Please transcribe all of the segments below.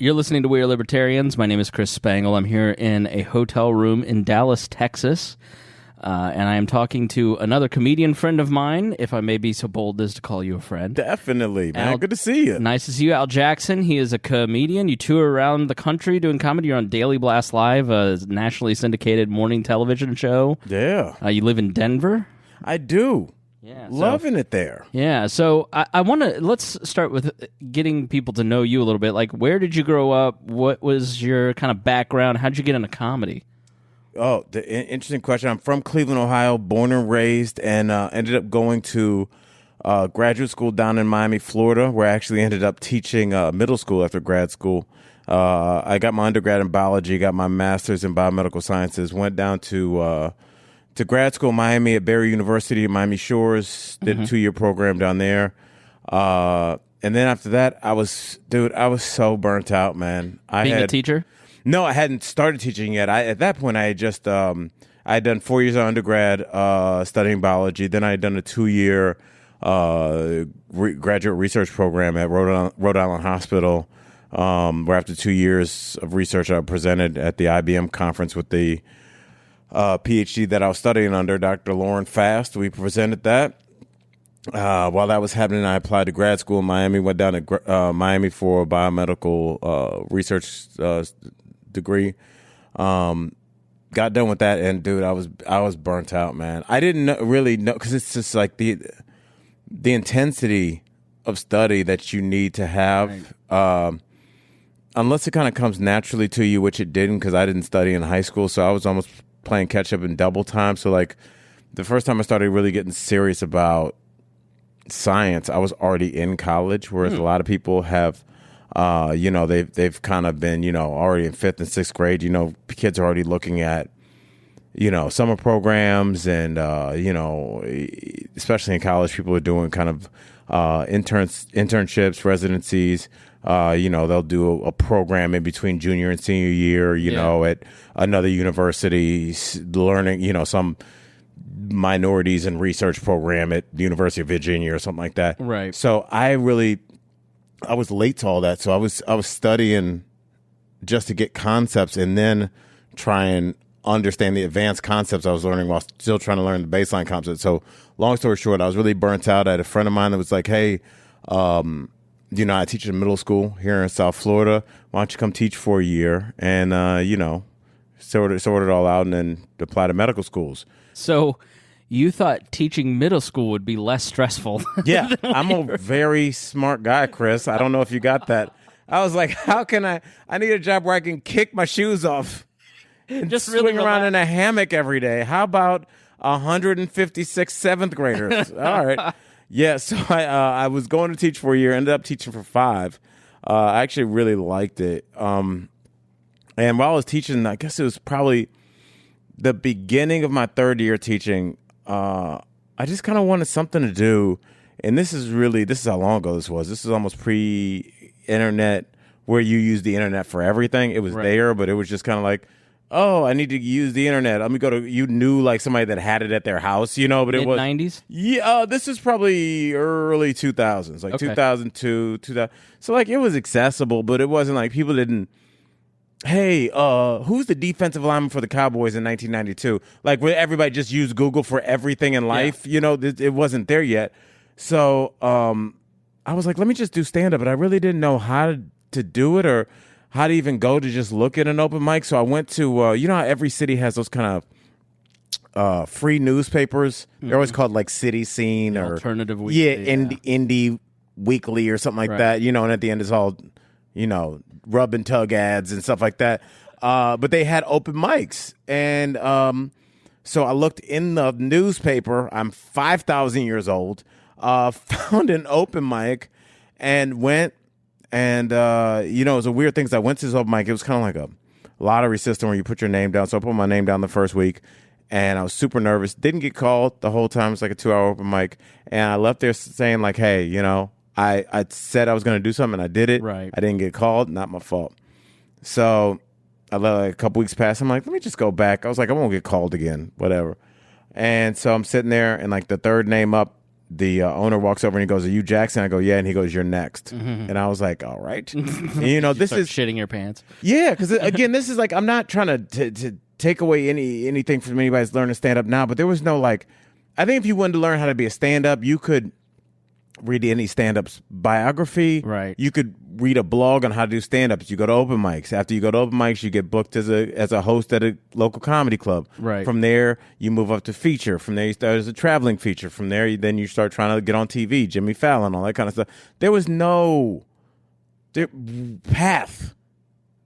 You're listening to We Are Libertarians. My name is Chris Spangle. I'm here in a hotel room in Dallas, Texas, and I am talking to another comedian friend of mine, if I may be so bold as to call you a friend. Definitely, man. Good to see you. Nice to see you, Al Jackson. He is a comedian. You tour around the country doing comedy. You're on Daily Blast Live, a nationally syndicated morning television show. Yeah. You live in Denver? I do. Yeah, Loving it there. Yeah, so I want to, let's start with getting people to know you a little bit. Like, where did you grow up? What was your kind of background? How did you get into comedy? Oh, interesting question. I'm from Cleveland, Ohio, born and raised, and ended up going to graduate school down in Miami, Florida, where I actually ended up teaching middle school after grad school. I got my undergrad in biology, got my master's in biomedical sciences, went down to grad school in Miami at Barry University, Miami Shores, did a 2-year program down there. And then after that, I was so burnt out, man. Being a teacher? No, I hadn't started teaching yet. At that point, I had just, I had done 4 years of undergrad studying biology. Then I had done a 2-year graduate research program at Rhode Island Hospital, where after 2 years of research, I presented at the IBM conference with the PhD that I was studying under, Dr. Lauren Fast. We presented that. While that was happening, I applied to grad school in Miami, went down to Miami for a biomedical research degree. Got done with that, and dude, I was burnt out, man. I didn't really know, because it's just like the intensity of study that you need to have, unless it kind of comes naturally to you, which it didn't, because I didn't study in high school, so I was almost playing catch up in double time. So like the first time I started really getting serious about science, I was already in college, whereas a lot of people have, they've kind of been, already in 5th and 6th grade. Kids are already looking at, summer programs, and especially in college, people are doing kind of internships, residencies. They'll do a program in between junior and senior year, at another university, learning, some minorities and research program at the University of Virginia or something like that. Right. So I was late to all that. So I was studying just to get concepts and then try and understand the advanced concepts I was learning while still trying to learn the baseline concepts. So long story short, I was really burnt out. I had a friend of mine that was like, hey, I teach in middle school here in South Florida. Why don't you come teach for a year and, sort it all out and then apply to medical schools. So you thought teaching middle school would be less stressful. Yeah, I'm a very smart guy, Chris. I don't know if you got that. I was like, how can I need a job where I can kick my shoes off and just swing around in a hammock every day. How about 156 7th graders? All right. Yeah, so I was going to teach for a year, ended up teaching for 5. I actually really liked it. And while I was teaching, I guess it was probably the beginning of my 3rd year teaching, I just kind of wanted something to do. And this is how long ago this was. This is almost pre-internet, where you use the internet for everything. It was there, but it was just kind of like, oh, I need to use the internet. Let me go to, you knew like somebody that had it at their house, but it was mid-90s? Yeah, this is probably early 2000s, like 2002, 2000. So like it was accessible, but it wasn't like people didn't, hey, who's the defensive lineman for the Cowboys in 1992? Like where everybody just used Google for everything in life, it wasn't there yet. So I was like, let me just do stand-up, but I really didn't know how to do it or how to even go to just look at an open mic. So I went to, how every city has those kind of free newspapers. They're always called like City Scene or Alternative Weekly. Yeah, Indie Weekly or something like that, and at the end it's all, rub and tug ads and stuff like that. But they had open mics. And so I looked in the newspaper. I'm 5,000 years old. Found an open mic and went. And, it was a weird thing because I went to this open mic. It was kind of like a lottery system where you put your name down. So I put my name down the first week, and I was super nervous. Didn't get called the whole time. It's like a 2-hour open mic. And I left there saying like, hey, I said I was going to do something, and I did it. Right. I didn't get called. Not my fault. So I let like a couple weeks pass. I'm like, let me just go back. I was like, I won't get called again, whatever. And so I'm sitting there, and like the third name up, the owner walks over and he goes, "Are you Jackson?" I go, "Yeah," and he goes, "You're next." And I was like, "All right." And, you know, this is shitting your pants. Yeah, because again, this is like, I'm not trying to take away anything from anybody that's learning stand up now, but there was no like, I think if you wanted to learn how to be a stand up, you could read any stand-up's biography. Right. You could read a blog on how to do stand-ups. You go to open mics. After you go to open mics, you get booked as a host at a local comedy club. Right. From there, you move up to feature. From there, you start as a traveling feature. From there, then you start trying to get on TV, Jimmy Fallon, all that kind of stuff. There was no path.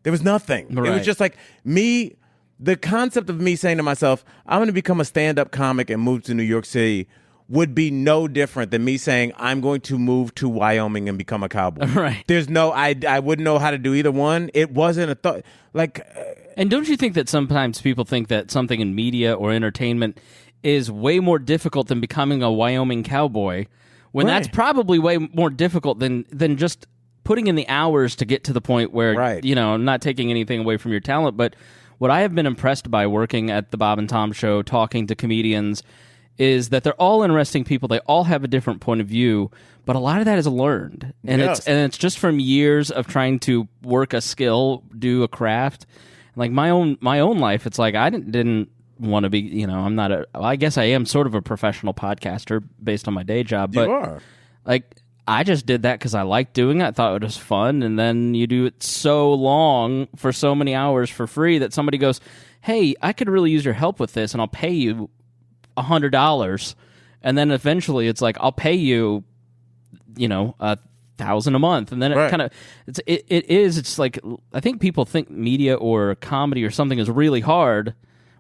There was nothing. Right. It was just like me, the concept of me saying to myself, I'm going to become a stand-up comic and move to New York City would be no different than me saying I'm going to move to Wyoming and become a cowboy. Right. There's no, I wouldn't know how to do either one. It wasn't a thought. Like, and don't you think that sometimes people think that something in media or entertainment is way more difficult than becoming a Wyoming cowboy, when Right. that's probably way more difficult than just putting in the hours to get to the point where, Right. you know, not taking anything away from your talent. But what I have been impressed by working at the Bob and Tom Show, talking to comedians, is that they're all interesting people. They all have a different point of view, but a lot of that is learned, and Yes. it's just from years of trying to work a skill, do a craft. Like my own life, it's like I didn't want to be. You know, I'm not a. Well, I guess I am sort of a professional podcaster based on my day job, but you are. like I just did that because I liked doing it. I thought it was fun, and then you do it so long for so many hours for free that somebody goes, "Hey, I could really use your help with this, and I'll pay you $100," and then eventually it's like I'll pay you, you know, $1,000 a month, and then it Right. kind of it's like I think people think media or comedy or something is really hard,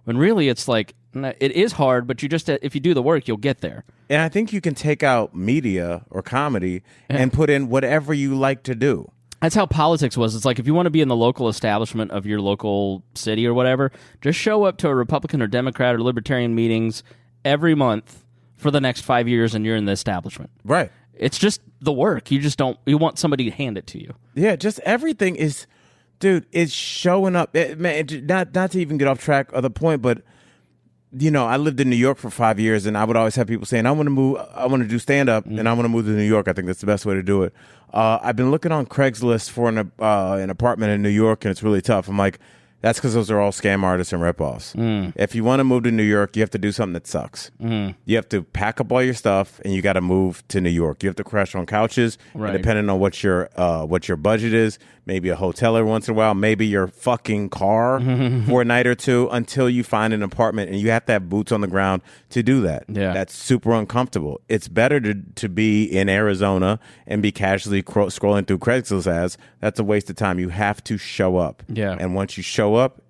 when really it's like it is hard, but you just if you do the work, you'll get there. And I think you can take out media or comedy and put in whatever you like to do. That's how politics was. It's like if you want to be in the local establishment of your local city or whatever, just show up to a Republican or Democrat or Libertarian meetings every month for the next 5 years, and you're in the establishment. Right. It's just the work. You just don't. You want somebody to hand it to you. Yeah, just everything is, dude, it's showing up. Not to even get off track of the point, but you know, I lived in New York for 5 years, and I would always have people saying, I want to move, I want to do stand-up, and I want to move to New York. I think that's the best way to do it. I've been looking on Craigslist for an apartment in New York, and it's really tough. I'm like, that's because those are all scam artists and ripoffs. If you want to move to New York, you have to do something that sucks. You have to pack up all your stuff, and you got to move to New York. You have to crash on couches, Right. and depending on what your budget is, maybe a hotel every once in a while, maybe your fucking car for a night or two until you find an apartment, and you have to have boots on the ground to do that. Yeah. That's super uncomfortable. It's better to be in Arizona and be casually scrolling through Craigslist ads. That's a waste of time. You have to show up. Yeah. And once you show up,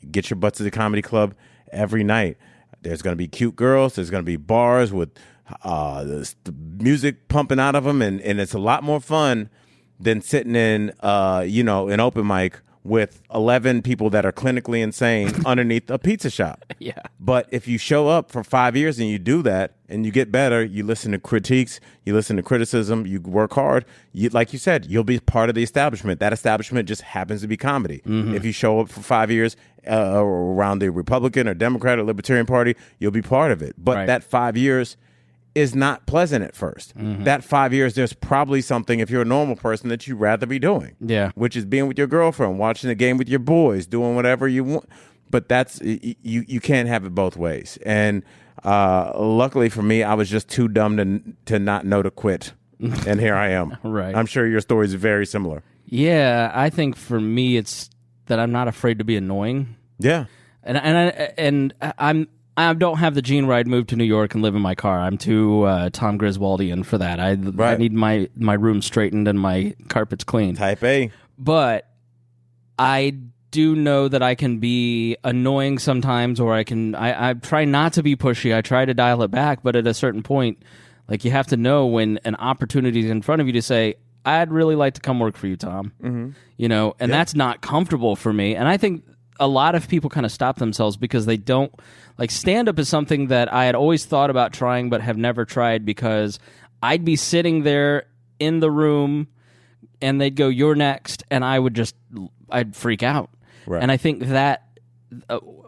get your butt to the comedy club every night. There's going to be cute girls. There's going to be bars with the music pumping out of them, and it's a lot more fun than sitting in an open mic with 11 people that are clinically insane underneath a pizza shop. Yeah. But if you show up for 5 years and you do that and you get better, you listen to critiques, you listen to criticism, you work hard, like you said, you'll be part of the establishment. That establishment just happens to be comedy. If you show up for 5 years around the Republican or Democrat or Libertarian Party, you'll be part of it. But Right. that 5 years is not pleasant at first. That 5 years, there's probably something, if you're a normal person, that you'd rather be doing. Yeah. Which is being with your girlfriend, watching the game with your boys, doing whatever you want. But that's you can't have it both ways. And luckily for me, I was just too dumb to not know to quit. And here I am. Right. I'm sure your story is very similar. Yeah, I think for me, it's that I'm not afraid to be annoying, Yeah. I don't have the gene where I'd move to New York and live in my car. I'm too Tom Griswoldian for that. I need my room straightened and my carpets cleaned. Type A. But I do know that I can be annoying sometimes, or I try not to be pushy. I try to dial it back, but at a certain point, like, you have to know when an opportunity is in front of you to say, I'd really like to come work for you, Tom. You know, and that's not comfortable for me. And I think a lot of people kind of stop themselves because they don't, like, stand-up is something that I had always thought about trying but have never tried, because I'd be sitting there in the room and they'd go, you're next, and I'd freak out. Right. And I think that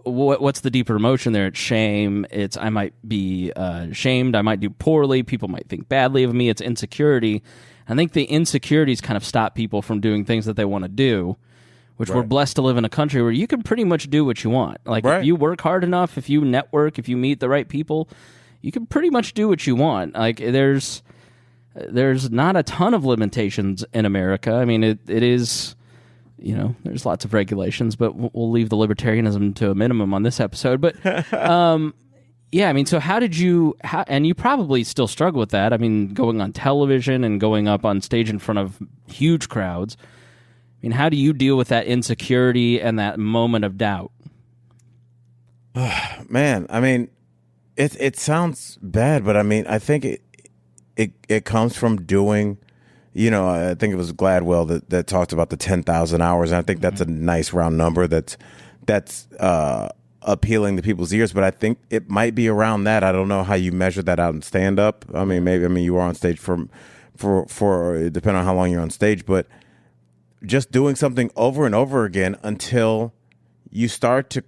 what's the deeper emotion there? It's shame. It's I might be shamed. I might do poorly. People might think badly of me. It's insecurity. I think the insecurities kind of stop people from doing things that they want to do, which we're blessed to live in a country where you can pretty much do what you want. Like if you work hard enough, if you network, if you meet the right people, you can pretty much do what you want. Like there's not a ton of limitations in America. I mean, it is, there's lots of regulations, but we'll leave the libertarianism to a minimum on this episode. But yeah, I mean, so how did you, and you probably still struggle with that. I mean, going on television and going up on stage in front of huge crowds. I mean, how do you deal with that insecurity and that moment of doubt? Man, I mean, it sounds bad, but I mean, I think it comes from doing, I think it was Gladwell that talked about the 10,000 hours, and I think that's a nice round number that's appealing to people's ears, but I think it might be around that. I don't know how you measure that out in stand up. I mean, you were on stage for depending on how long you're on stage, but just doing something over and over again until you start to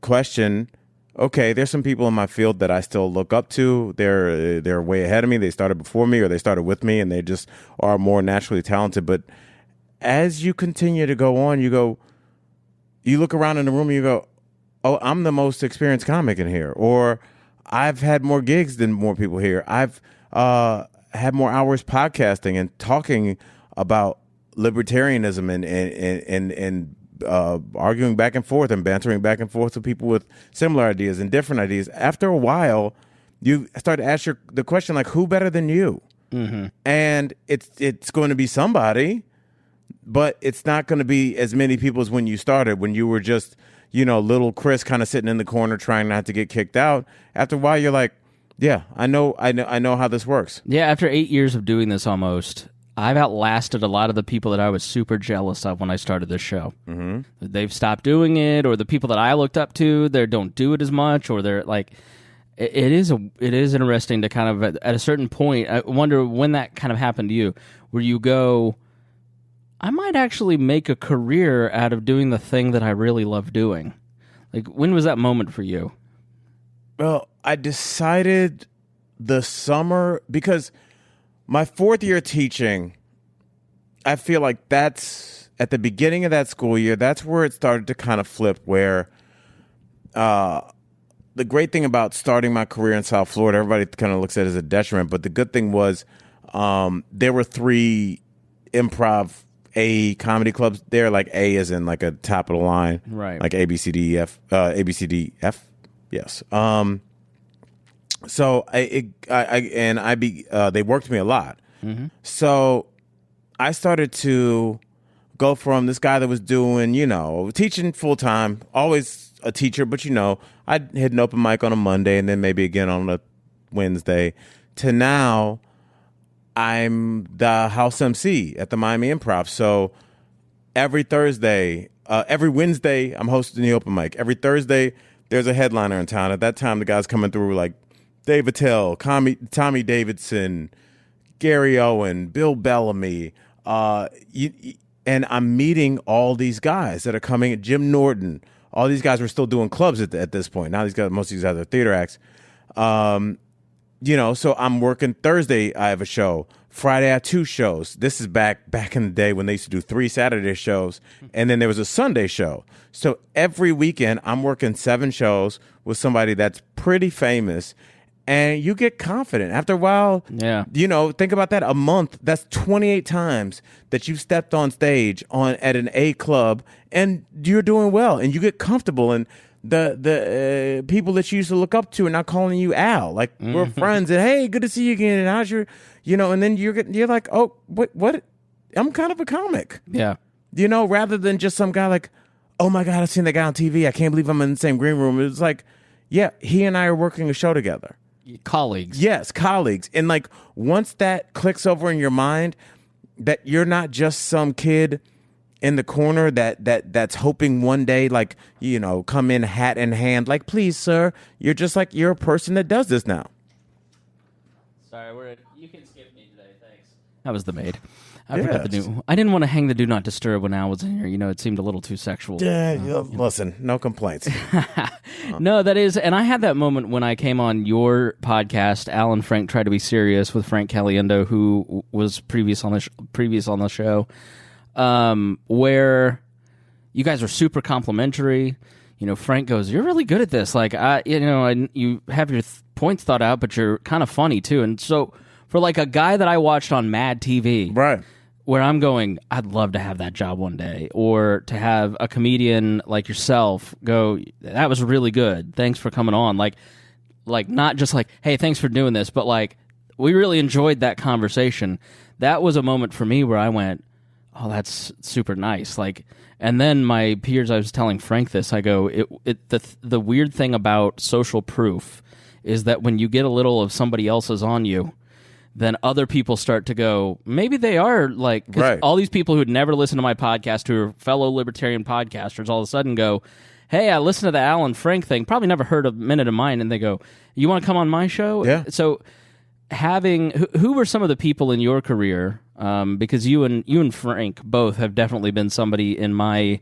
question, okay, there's some people in my field that I still look up to. They're way ahead of me. They started before me or they started with me and they just are more naturally talented. But as you continue to go on, you look around in the room and you go, oh, I'm the most experienced comic in here, or I've had more gigs than more people here. I've had more hours podcasting and talking about libertarianism and arguing back and forth and bantering back and forth with people with similar ideas and different ideas. After a while, you start to ask the question, like, who better than you? Mm-hmm. And it's going to be somebody, but it's not going to be as many people as when you started, when you were just, little Chris kind of sitting in the corner trying not to get kicked out. After a while, you're like, yeah, I know how this works. Yeah, after 8 years of doing this almost, I've outlasted a lot of the people that I was super jealous of when I started this show. Mm-hmm. They've stopped doing it, or the people that I looked up to, they don't do it as much, or they're like, it is interesting to kind of, at a certain point, I wonder when that kind of happened to you, where you go, I might actually make a career out of doing the thing that I really love doing. Like, when was that moment for you? Well, I decided the summer, because my fourth year teaching, I feel like that's at the beginning of that school year, that's where it started to kind of flip, where the great thing about starting my career in South Florida, everybody kind of looks at it as a detriment, but the good thing was there were 3 improv A comedy clubs there, like A is in like a top of the line, right? Like A, B, C, D, E, F, A, B, C, D, F. Yes. So they worked me a lot. Mm-hmm. So I started to go from this guy that was doing, teaching full time, always a teacher, but I'd hit an open mic on a Monday and then maybe again on a Wednesday, to now I'm the house MC at the Miami Improv. So every Thursday, every Wednesday, I'm hosting the open mic. Every Thursday, there's a headliner in town. At that time, the guys coming through like Dave Attell, Tommy Davidson, Gary Owen, Bill Bellamy, and I'm meeting all these guys that are coming. Jim Norton, all these guys were still doing clubs at this point. Now most of these guys are theater acts. So I'm working Thursday, I have a show. Friday, I have 2 shows. This is back in the day when they used to do 3 Saturday shows, and then there was a Sunday show. So every weekend, I'm working 7 shows with somebody that's pretty famous, and you get confident. After a while, yeah. Think about that. A month, that's 28 times that you stepped on stage at an A club, and you're doing well, and you get comfortable, and the people that you used to look up to are not calling you Al. Like, we're friends, and hey, good to see you again. And how's your, and then you're like, oh, what? I'm kind of a comic. Yeah. Rather than just some guy like, oh my God, I've seen that guy on TV. I can't believe I'm in the same green room. It's like, yeah, he and I are working a show together. Colleagues. Yes, colleagues. And like, once that clicks over in your mind, that you're not just some kid in the corner that's hoping one day, like, come in hat in hand, like, please, sir, you're just like, you're a person that does this now. Sorry, you can skip me today, thanks. That was the maid. I forgot the new. I didn't want to hang the do not disturb when Al was in here. You know, it seemed a little too sexual. Yeah, listen, no complaints. No, that is, and I had that moment when I came on your podcast. Al and Frank Tried to Be Serious with Frank Caliendo, who was previous on the show, where you guys are super complimentary. You know, Frank goes, "You're really good at this. Like, you have your points thought out, but you're kind of funny too." And so, for like a guy that I watched on Mad TV, Right. where I'm going, I'd love to have that job one day, or to have a comedian like yourself go, "That was really good. Thanks for coming on." Like not just like, "Hey, thanks for doing this," but like, we really enjoyed that conversation. That was a moment for me where I went, "Oh, that's super nice." Like, and then my peers, I was telling Frank this, I go, the weird thing about social proof is that when you get a little of somebody else's on you, then other people start to go, maybe they are like, 'cause right. all these people who'd never listened to my podcast, who are fellow libertarian podcasters, all of a sudden go, "Hey, I listened to the Al and Frank thing, probably never heard a minute of mine," and they go, "You want to come on my show?" Yeah. So who were some of the people in your career? Because you and Frank both have definitely been somebody in my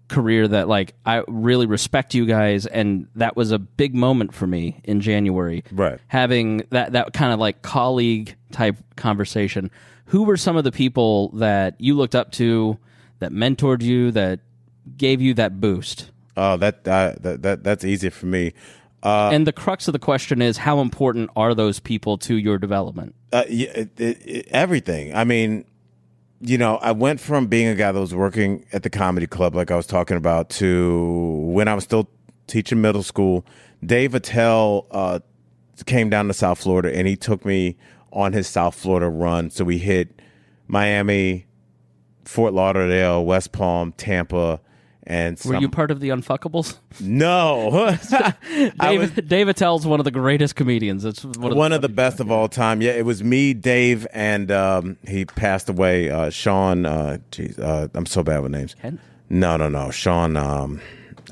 career that, like, I really respect you guys, and that was a big moment for me in January. Right. Having that kind of like colleague type conversation. Who were some of the people that you looked up to, that mentored you, that gave you that boost? Oh, that's easy for me. And the crux of the question is, how important are those people to your development? Everything. I mean, you know, I went from being a guy that was working at the comedy club, like I was talking about, to when I was still teaching middle school. Dave Attell came down to South Florida, and he took me on his South Florida run. So we hit Miami, Fort Lauderdale, West Palm, Tampa, and Were you part of the Unfuckables? No. Dave Attell's one of the greatest comedians. It's one of the best of all time. Yeah, it was me, Dave, and he passed away. Sean. I'm so bad with names. Kent? No. Sean. I'm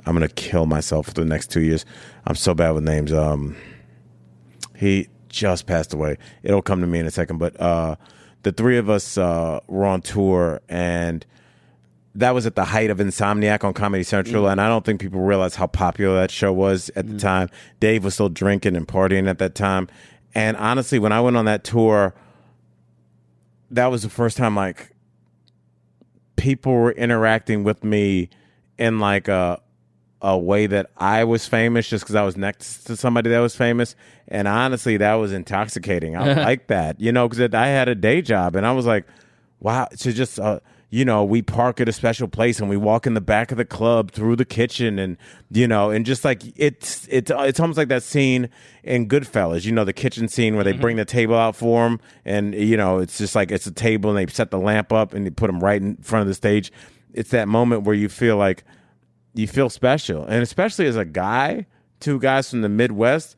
gonna kill myself for the next 2 years. I'm so bad with names. He just passed away. It'll come to me in a second. But the three of us were on tour, and that was at the height of Insomniac on Comedy Central, and I don't think people realize how popular that show was at the time. Dave was still drinking and partying at that time. And honestly, when I went on that tour, that was the first time, like, people were interacting with me in, like, a way that I was famous just because I was next to somebody that was famous. And honestly, that was intoxicating. I like that, you know, because I had a day job, and I was like, wow, to just... you know, we park at a special place and we walk in the back of the club through the kitchen, and, you know, and just like it's almost like that scene in Goodfellas, you know, the kitchen scene where they bring the table out for them, and, you know, it's just like it's a table and they set the lamp up and they put them right in front of the stage. It's that moment where you feel like you feel special, and especially as a guy, two guys from the Midwest,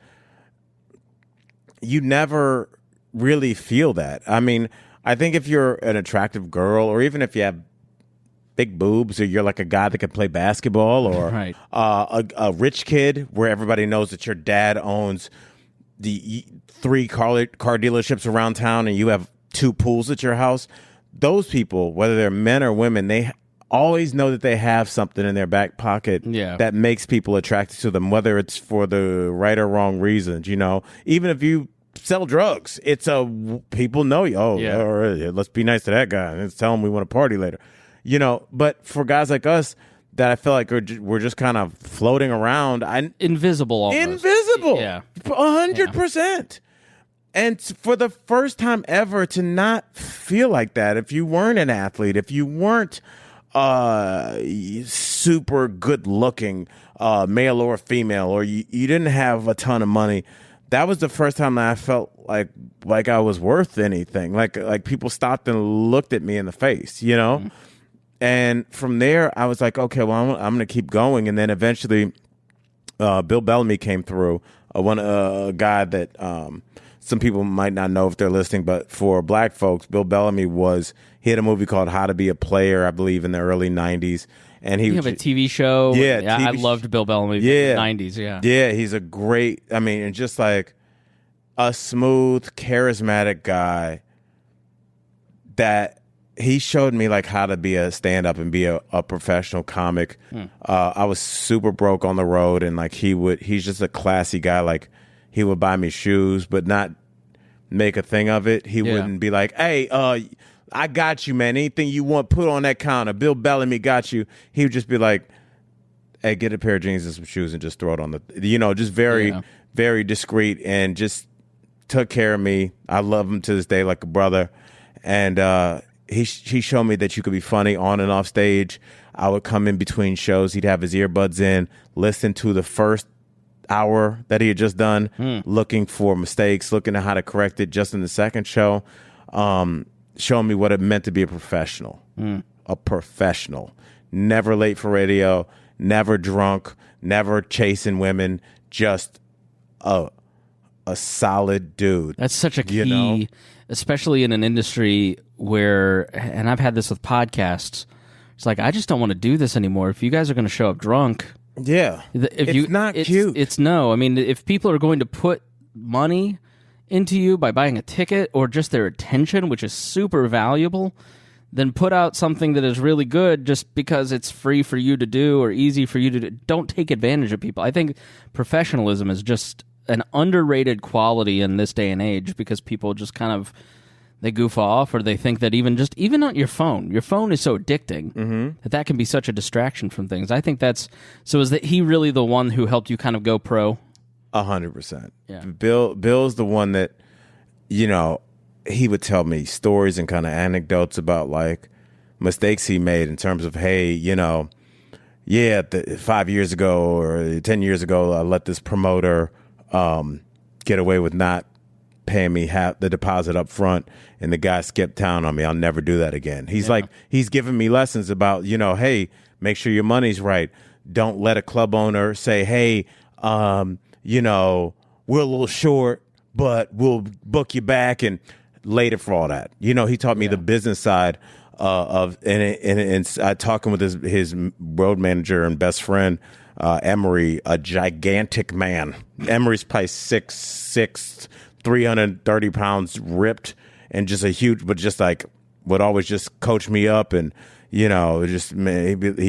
you never really feel that. I mean, I think if you're an attractive girl, or even if you have big boobs, or you're like a guy that can play basketball, or Right. A rich kid where everybody knows that your dad owns the 3 car dealerships around town and you have 2 pools at your house, those people, whether they're men or women, they always know that they have something in their back pocket that makes people attracted to them, whether it's for the right or wrong reasons, you know. Even if you sell drugs, people know you. Oh, Yeah. all right, let's be nice to that guy and let's tell him we want to party later, you know. But for guys like us, that I feel like we're just kind of floating around, Invisible almost. Invisible, Yeah. 100%. And for the first time ever, to not feel like that, if you weren't an athlete, if you weren't super good looking, male or female, or you didn't have a ton of money, that was the first time that I felt like I was worth anything. Like people stopped and looked at me in the face, you know? Mm-hmm. And from there, I was like, okay, well, I'm going to keep going. And then eventually, Bill Bellamy came through, a guy that some people might not know if they're listening, but for black folks, Bill Bellamy he had a movie called How to Be a Player, I believe, in the early 90s. And he have a TV show. Yeah, I loved Bill Bellamy in the 90s, yeah. Yeah, he's a great, and just like a smooth, charismatic guy that he showed me like how to be a stand-up and be a professional comic. I was super broke on the road, and like he's just a classy guy. Like he would buy me shoes, but not make a thing of it. He wouldn't be like, hey, I got you, man. Anything you want, put on that counter. Bill Bellamy got you. He would just be like, hey, get a pair of jeans and some shoes and just throw it on the, just very, very discreet, and just took care of me. I love him to this day like a brother. And he showed me that you could be funny on and off stage. I would come in between shows. He'd have his earbuds in, listen to the first hour that he had just done, looking for mistakes, looking at how to correct it just in the second show, showing me what it meant to be a professional. A professional. Never late for radio, never drunk, never chasing women, just a solid dude. That's such a key, especially in an industry where, and I've had this with podcasts, it's like, I just don't want to do this anymore. If you guys are going to show up drunk, it's not cute. It's no. I mean, if people are going to put money into you by buying a ticket or just their attention, which is super valuable, then put out something that is really good just because it's free for you to do or easy for you to do. Don't take advantage of people. I think professionalism is just an underrated quality in this day and age, because people just kind of, they goof off, or they think that even on your phone is so addicting that can be such a distraction from things. I think so is that he really the one who helped you kind of go pro? 100%. Yeah. Bill's the one that, he would tell me stories and kind of anecdotes about like mistakes he made in terms of, hey, 5 years ago or 10 years ago, I let this promoter get away with not paying me half the deposit up front, and the guy skipped town on me. I'll never do that again. He's giving me lessons about, hey, make sure your money's right. Don't let a club owner say, hey, we're a little short, but we'll book you back, and later for all that. He taught me the business side of, and talking with his road manager and best friend, Emery, a gigantic man. Emery's probably 6'6", 330 pounds, ripped, and just a huge, but just like would always just coach me up, and he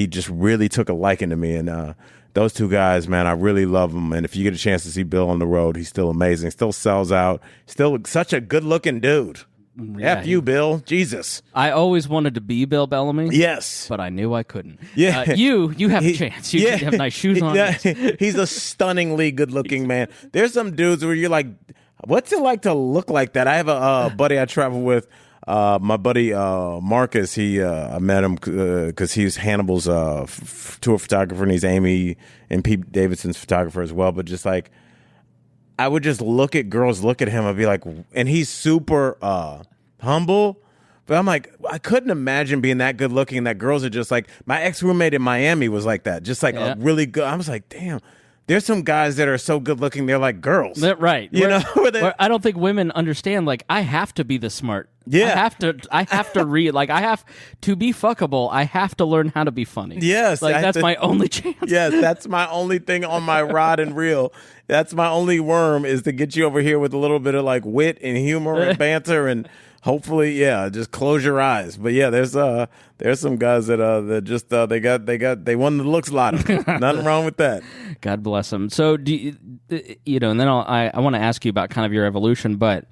just really took a liking to me. And those two guys, man, I really love them. And if you get a chance to see Bill on the road, he's still amazing. Still sells out. Still such a good looking dude. Yeah, F you, Bill. Jesus. I always wanted to be Bill Bellamy. Yes. But I knew I couldn't. Yeah. You have a chance. You have nice shoes on. Yeah. He's a stunningly good-looking man. There's some dudes where you're like, what's it like to look like that? I have a buddy I travel with, my buddy Marcus. I met him because he's Hannibal's tour photographer, and he's Amy and Pete Davidson's photographer as well. But just like, I would just look at girls, look at him, I'd be like, and he's super humble, but I'm like, I couldn't imagine being that good looking, and that girls are just like, my ex-roommate in Miami was like that, just like a really good, I was like, damn, there's some guys that are so good looking, they're like girls. Right. Where I don't think women understand, like, I have to be the smart. Yeah. I have to read, like, I have to be fuckable. I have to learn how to be funny. Yes. Like, that's my only chance. Yes, that's my only thing on my rod and reel. That's my only worm, is to get you over here with a little bit of like wit and humor and banter, and hopefully, just close your eyes. But yeah, there's some guys that just they won the looks lottery. Nothing wrong with that. God bless them. So do you, and then I want to ask you about kind of your evolution, but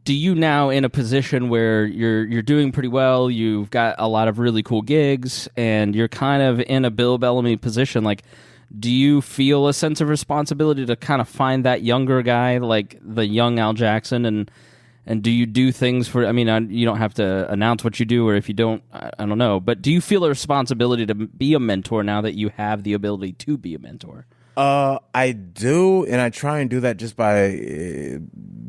do you now in a position where you're doing pretty well, you've got a lot of really cool gigs, and you're kind of in a Bill Bellamy position, like, do you feel a sense of responsibility to kind of find that younger guy, like the young Al Jackson, and do you do things for, you don't have to announce what you do, or if you don't, I don't know, but do you feel a responsibility to be a mentor now that you have the ability to be a mentor? I do, and I try and do that just by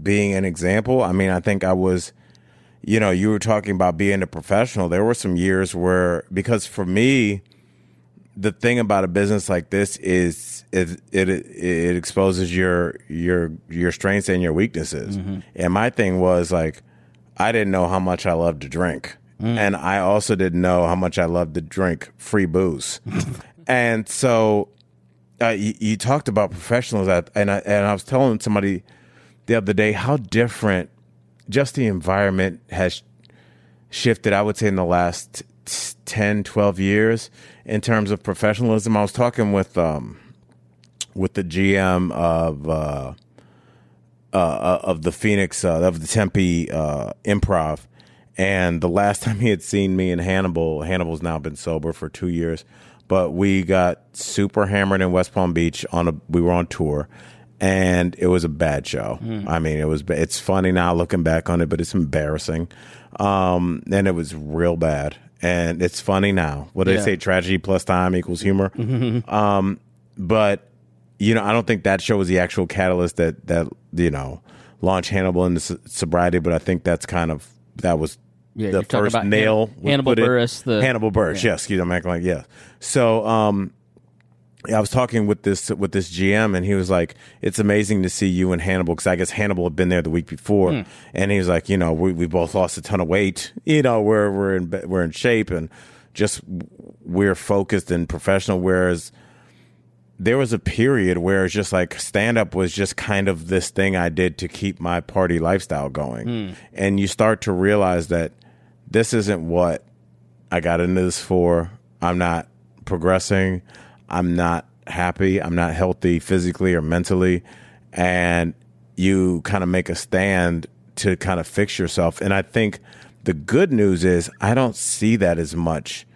being an example. I think I was, you were talking about being a professional. There were some years where, because for me, the thing about a business like this is it exposes your strengths and your weaknesses. Mm-hmm. And my thing was, like, I didn't know how much I loved to drink. And I also didn't know how much I loved to drink free booze. And so you talked about professionals, and I was telling somebody the other day how different just the environment has shifted, I would say, in the last 10, 12 years in terms of professionalism. I was talking with the GM of the Phoenix, of the Tempe Improv, and the last time he had seen me and Hannibal's now been sober for 2 years, but we got super hammered in West Palm Beach we were on tour, and it was a bad show. I mean, it's funny now looking back on it, but it's embarrassing. And it was real bad. And it's funny now. What do they say? Tragedy plus time equals humor. But, I don't think that show was the actual catalyst that launched Hannibal into sobriety, but I think that was the first nail. Hannibal Buress. Hannibal Buress, yes. I'm acting like, yeah. So I was talking with this GM, and he was like, it's amazing to see you and Hannibal, because I guess Hannibal had been there the week before. And he was like, we both lost a ton of weight. We're in shape, and just we're focused and professional, whereas there was a period where it's just like stand-up was just kind of this thing I did to keep my party lifestyle going. And you start to realize that this isn't what I got into this for. I'm not progressing. I'm not happy. I'm not healthy physically or mentally. And you kind of make a stand to kind of fix yourself. And I think the good news is I don't see that as much.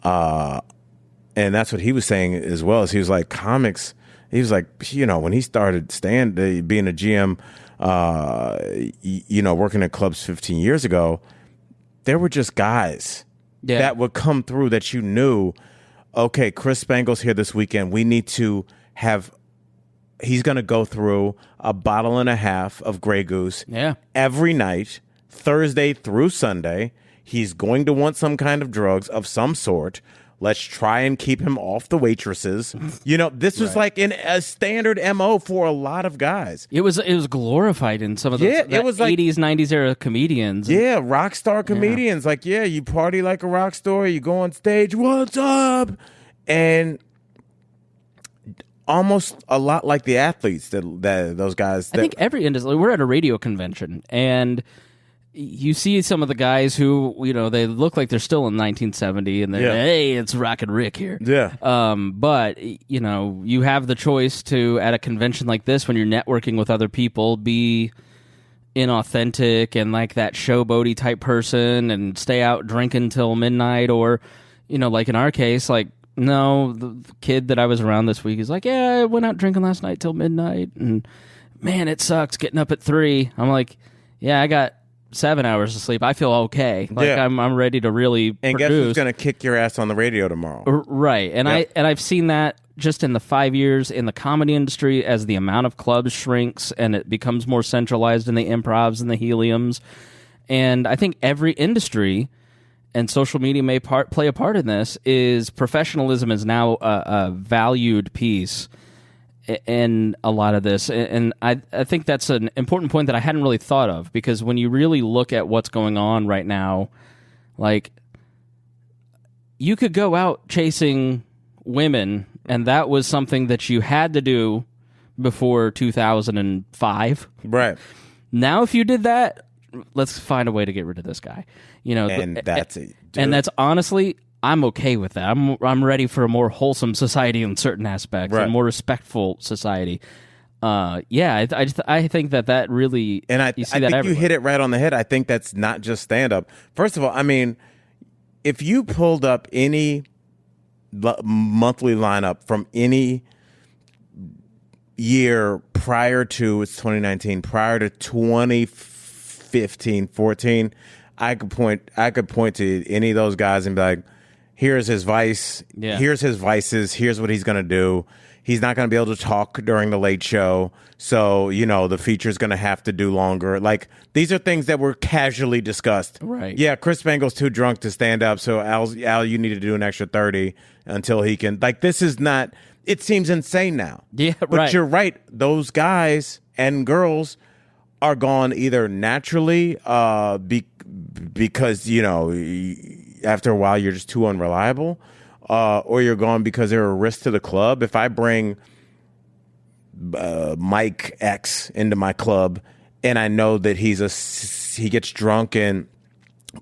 And that's what he was saying as well. As he was like, comics, he was like, when he started being a GM, working at clubs 15 years ago, there were just guys that would come through that you knew, okay, Chris Spangle's here this weekend. We need to he's going to go through a bottle and a half of Grey Goose every night, Thursday through Sunday. He's going to want some kind of drugs of some sort. Let's try and keep him off the waitresses. This was like a standard MO for a lot of guys. It was glorified in some of the it was 80s, 90s era comedians. Yeah, rock star comedians. Like, you party like a rock star. You go on stage, what's up? And almost a lot like the athletes that those guys. I think every industry. We're at a radio convention, and you see some of the guys who, they look like they're still in 1970, and they're, hey, it's Rockin' Rick here. Yeah. But, you have the choice to, at a convention like this, when you're networking with other people, be inauthentic and like that showboaty type person and stay out drinking till midnight, or, like in our case, like, no, the kid that I was around this week is like, yeah, I went out drinking last night till midnight, and man, it sucks getting up at 3. I'm like, yeah, I got 7 hours of sleep. I feel okay. Like I'm ready to really and produce. Guess who's going to kick your ass on the radio tomorrow? Right. And I've seen that just in the 5 years in the comedy industry, as the amount of clubs shrinks and it becomes more centralized in the improvs and the heliums. And I think every industry, and social media may play a part in this, is professionalism is now a valued piece in a lot of this. And I think that's an important point that I hadn't really thought of, because when you really look at what's going on right now, like, you could go out chasing women, and that was something that you had to do before 2005. Right. Now, if you did that, let's find a way to get rid of this guy. And that's it. Dude. And that's honestly, I'm okay with that. I'm ready for a more wholesome society in certain aspects, and more respectful society. I think that really, and I think you hit it right on the head. I think that's not just stand up. First of all, I mean, if you pulled up any monthly lineup from any year prior to, it's 2019, prior to 2015, 14, I could point to any of those guys and be like, here's his vice. Yeah. Here's his vices. Here's what he's going to do. He's not going to be able to talk during the late show. So, the feature's going to have to do longer. Like, these are things that were casually discussed. Right. Yeah, Chris Spangle's too drunk to stand up. So, Al, you need to do an extra 30 until he can. Like, this is not, it seems insane now. Yeah, but you're right. Those guys and girls are gone either naturally because, after a while, you're just too unreliable, or you're gone because they're a risk to the club. If I bring Mike X into my club and I know that he gets drunk and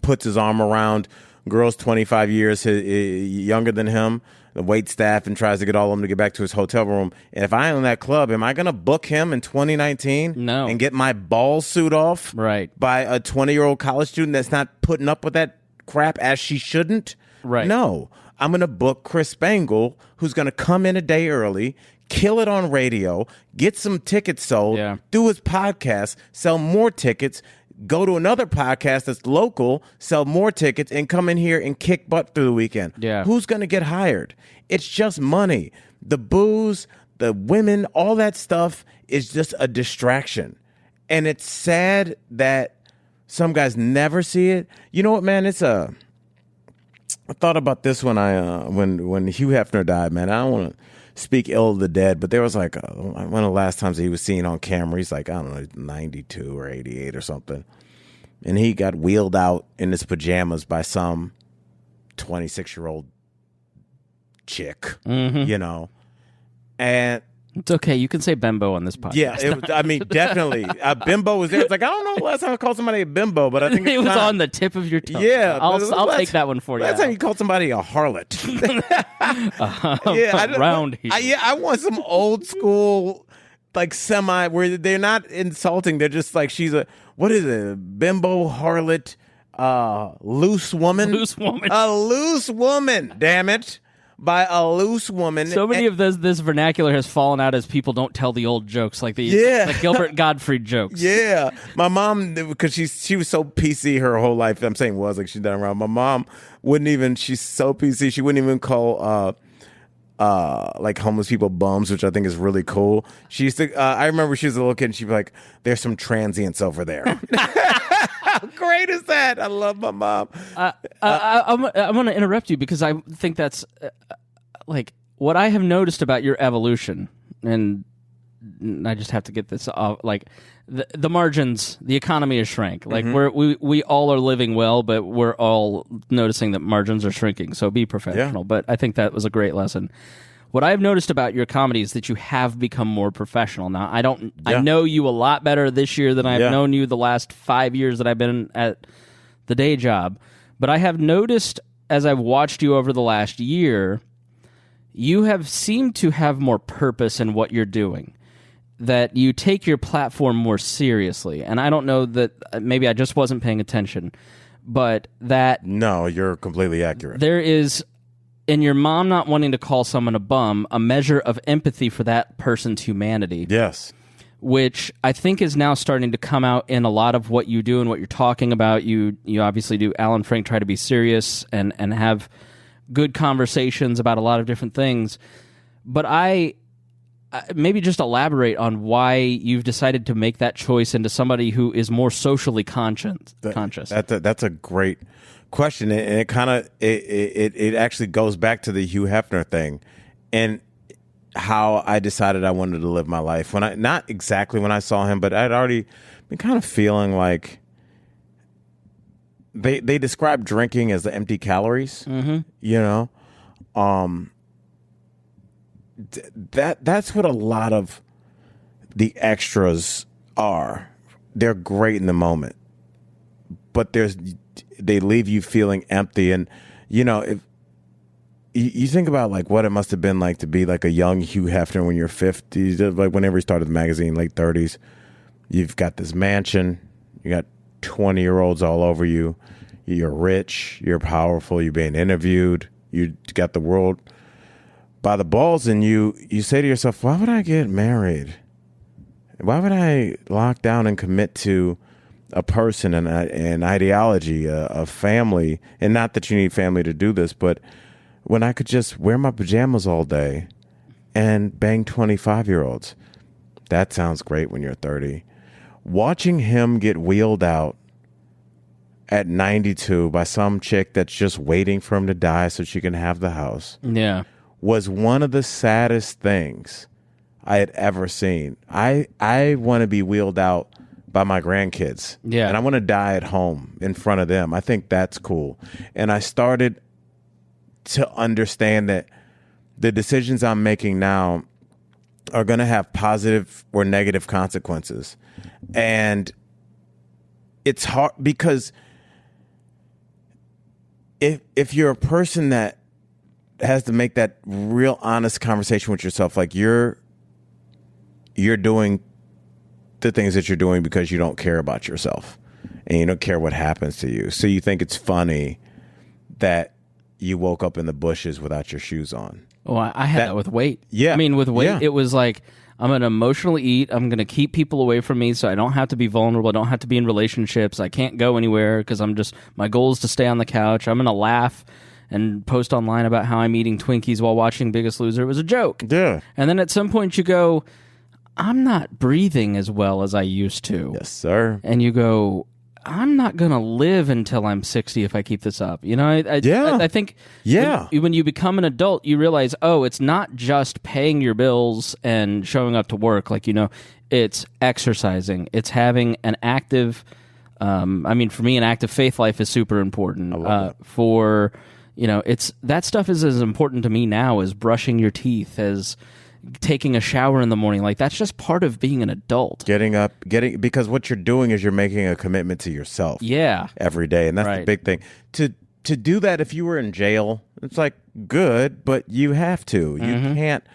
puts his arm around girls 25 years younger than him, the wait staff, and tries to get all of them to get back to his hotel room. And if I own that club, am I going to book him in 2019? No. And get my ball suit off Right. by a 20-year-old college student that's not putting up with that crap as she shouldn't? Right. No. I'm going to book Chris Spangle, who's going to come in a day early, kill it on radio, get some tickets sold, Yeah. do his podcast, sell more tickets, go to another podcast that's local, sell more tickets, and come in here and kick butt through the weekend. Yeah. Who's going to get hired? It's just money. The booze, the women, all that stuff is just a distraction. And it's sad that some guys never see it. You know what, man? I thought about this when when Hugh Hefner died, man. I don't want to speak ill of the dead, but there was like one of the last times he was seen on camera. He's like, I don't know, 92 or 88 or something. And he got wheeled out in his pajamas by some 26-year-old chick, you know. And It's okay. You can say bimbo on this podcast. yeah, I mean, definitely. Bimbo was there. It's like, I don't know the last time I called somebody a bimbo, but I think it was on the tip of your tongue. Yeah. I'll take that one for you. Last time you called somebody a harlot. Around here. I want some old school, like semi, where they're not insulting. They're just like, she's a, what is it? Bimbo, harlot, loose woman. Loose woman. A loose woman, damn it. By a loose woman. So many of this vernacular has fallen out as people don't tell the old jokes, like the Gilbert Gottfried jokes. Yeah, my mom, because she was so PC her whole life. I'm saying was like she's done around. My mom wouldn't even. She's so PC. She wouldn't even call like homeless people bums, which I think is really cool. She used to. I remember she was a little kid, and she'd be like, "There's some transients over there." How great is that? I love my mom. I'm going to interrupt you because I think that's like what I have noticed about your evolution, and I just have to get this off. Like the margins, the economy has shrank. Like we all are living well, but we're all noticing that margins are shrinking. So be professional. Yeah. But I think that was a great lesson. What I've noticed about your comedy is that you have become more professional. Now, I know you a lot better this year than I've known you the last 5 years that I've been at the day job. But I have noticed as I've watched you over the last year, you have seemed to have more purpose in what you're doing, that you take your platform more seriously. And I don't know that maybe I just wasn't paying attention, but that... No, you're completely accurate. There is... in your mom not wanting to call someone a bum, a measure of empathy for that person's humanity. Yes. Which I think is now starting to come out in a lot of what you do and what you're talking about. You obviously do. Alan Frank try to be serious and have good conversations about a lot of different things. But I maybe just elaborate on why you've decided to make that choice into somebody who is more socially conscious. That's a great question, and it kind of it actually goes back to the Hugh Hefner thing and how I decided I wanted to live my life. When I not exactly when I saw him, but I'd already been kind of feeling like they describe drinking as the empty calories. You know, that's what a lot of the extras are. They're great in the moment, but they leave you feeling empty. And, you know, if you think about like what it must have been like to be like a young Hugh Hefner when you're 50, like whenever he started the magazine, late 30s, you've got this mansion, you got 20-year-olds all over you, you're rich, you're powerful, you're being interviewed, you got the world by the balls, and you say to yourself, why would I get married? Why would I lock down and commit to a person and an ideology, a family? And not that you need family to do this, but when I could just wear my pajamas all day and bang 25-year-olds. That sounds great when you're 30. Watching him get wheeled out at 92 by some chick that's just waiting for him to die so she can have the house. Yeah. Was one of the saddest things I had ever seen. I want to be wheeled out by my grandkids. Yeah. And I want to die at home in front of them. I think that's cool. And I started to understand that the decisions I'm making now are going to have positive or negative consequences. And it's hard because if you're a person that has to make that real honest conversation with yourself, like you're doing the things that you're doing because you don't care about yourself and you don't care what happens to you. So you think it's funny that you woke up in the bushes without your shoes on. Well, I had that with weight. Yeah. I mean, with weight, Yeah. it was like, I'm going to emotionally eat. I'm going to keep people away from me so I don't have to be vulnerable. I don't have to be in relationships. I can't go anywhere because my goal is to stay on the couch. I'm going to laugh and post online about how I'm eating Twinkies while watching Biggest Loser. It was a joke. Yeah. And then at some point you go, I'm not breathing as well as I used to. Yes, sir. And you go, I'm not going to live until I'm 60 if I keep this up. You know, I think when you become an adult, you realize, it's not just paying your bills and showing up to work. Like, you know, it's exercising. It's having an active, for me, an active faith life is super important. I love that. That stuff is as important to me now as brushing your teeth, as taking a shower in the morning. Like, that's just part of being an adult. Because what you're doing is you're making a commitment to yourself. Yeah. Every day. And that's the big thing. To do that, if you were in jail, it's like good, but you have to. You can't.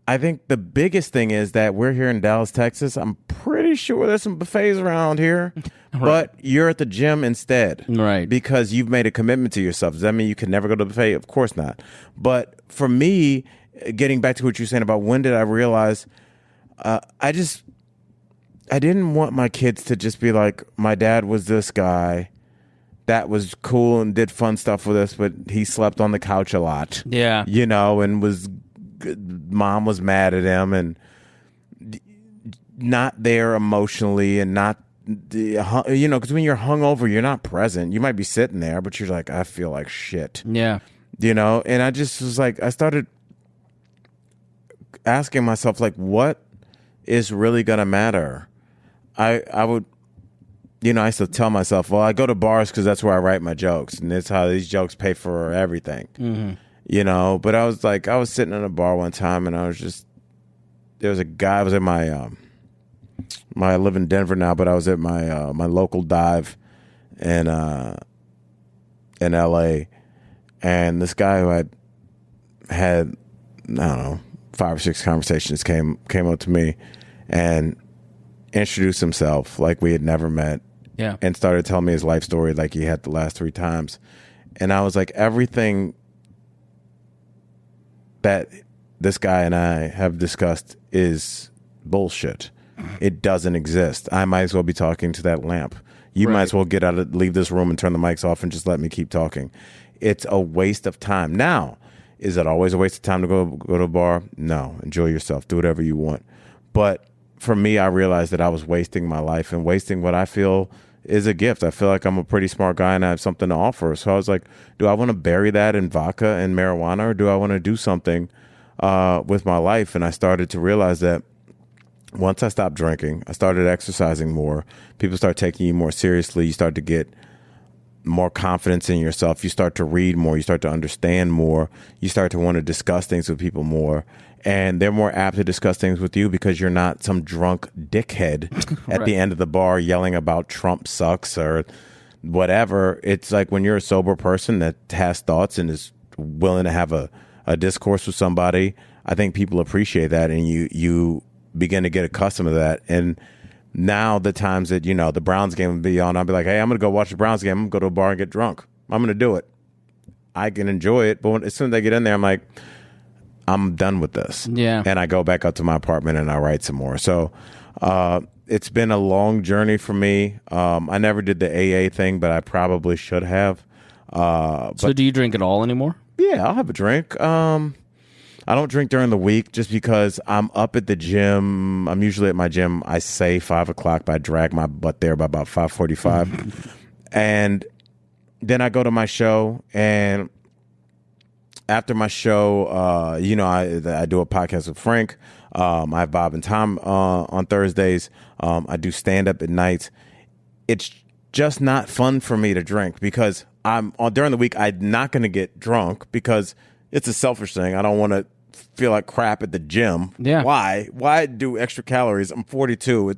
I think the biggest thing is that we're here in Dallas, Texas. I'm pretty sure there's some buffets around here, but you're at the gym instead. Right. Because you've made a commitment to yourself. Does that mean you can never go to the buffet? Of course not. But for me, getting back to what you're saying about when did I realize, I didn't want my kids to just be like, my dad was this guy that was cool and did fun stuff with us, but he slept on the couch a lot. Yeah. You know, and mom was mad at him and not there emotionally and not, because when you're hungover, you're not present. You might be sitting there, but you're like, I feel like shit. Yeah. And I just was like, I started asking myself, like, what is really going to matter? I would, I used to tell myself, well, I go to bars because that's where I write my jokes. And that's how these jokes pay for everything. Mm-hmm. But I was sitting in a bar one time and there was a guy, I was at I live in Denver now, but I was at my local dive in LA. And this guy who I had, I don't know, 5 or 6 conversations came up to me and introduced himself like we had never met. Yeah. And started telling me his life story like he had the last 3 times. And I was like, everything that this guy and I have discussed is bullshit. It doesn't exist. I might as well be talking to that lamp. You might as well leave this room and turn the mics off and just let me keep talking. It's a waste of time. Now, is it always a waste of time to go to a bar? No. Enjoy yourself. Do whatever you want. But for me, I realized that I was wasting my life and wasting what I feel is a gift. I feel like I'm a pretty smart guy and I have something to offer. So I was like, do I want to bury that in vodka and marijuana, or do I want to do something with my life? And I started to realize that once I stopped drinking, I started exercising more. People start taking you more seriously. You start to get more confidence in yourself. You start to read more. You start to understand more. You start to want to discuss things with people more. And they're more apt to discuss things with you because you're not some drunk dickhead at the end of the bar yelling about Trump sucks or whatever. It's like when you're a sober person that has thoughts and is willing to have a discourse with somebody, I think people appreciate that, and you begin to get accustomed to that. And now the times that, the Browns game would be on, I'll be like, hey, I'm going to go watch the Browns game. I'm going to go to a bar and get drunk. I'm going to do it. I can enjoy it. But as soon as I get in there, I'm like, I'm done with this. Yeah. And I go back up to my apartment and I write some more. So it's been a long journey for me. I never did the AA thing, but I probably should have. So do you drink at all anymore? Yeah, I'll have a drink. I don't drink during the week just because I'm up at the gym. I'm usually at my gym, I say 5 o'clock, but I drag my butt there by about 5:45. And then I go to my show, and after my show, I do a podcast with Frank. I have Bob and Tom on Thursdays. I do stand-up at nights. It's just not fun for me to drink because during the week, I'm not going to get drunk because it's a selfish thing. I don't want to feel like crap at the gym. Yeah. Why do extra calories? I'm 42.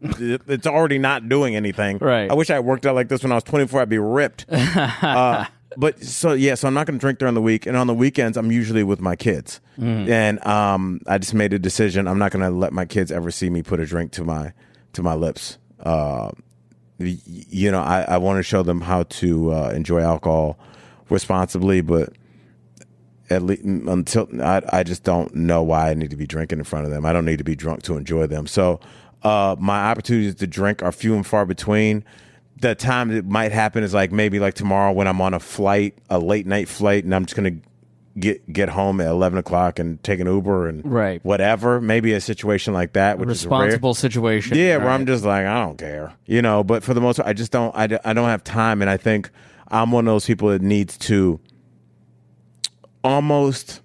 It's already not doing anything. Right. I wish I worked out like this when I was 24. I'd be ripped. But so I'm not going to drink during the week, and on the weekends I'm usually with my kids. And I just made a decision. I'm not going to let my kids ever see me put a drink to my lips. I want to show them how to enjoy alcohol responsibly, but at least until I just don't know why I need to be drinking in front of them. I don't need to be drunk to enjoy them. So my opportunities to drink are few and far between. The time it might happen is maybe tomorrow when I'm on a late night flight, and I'm just going to get home at 11 o'clock and take an Uber and whatever. Maybe a situation like that, which responsible is a situation. Yeah, where I'm just I don't care, But for the most part, I don't have time, and I think I'm one of those people that needs to almost,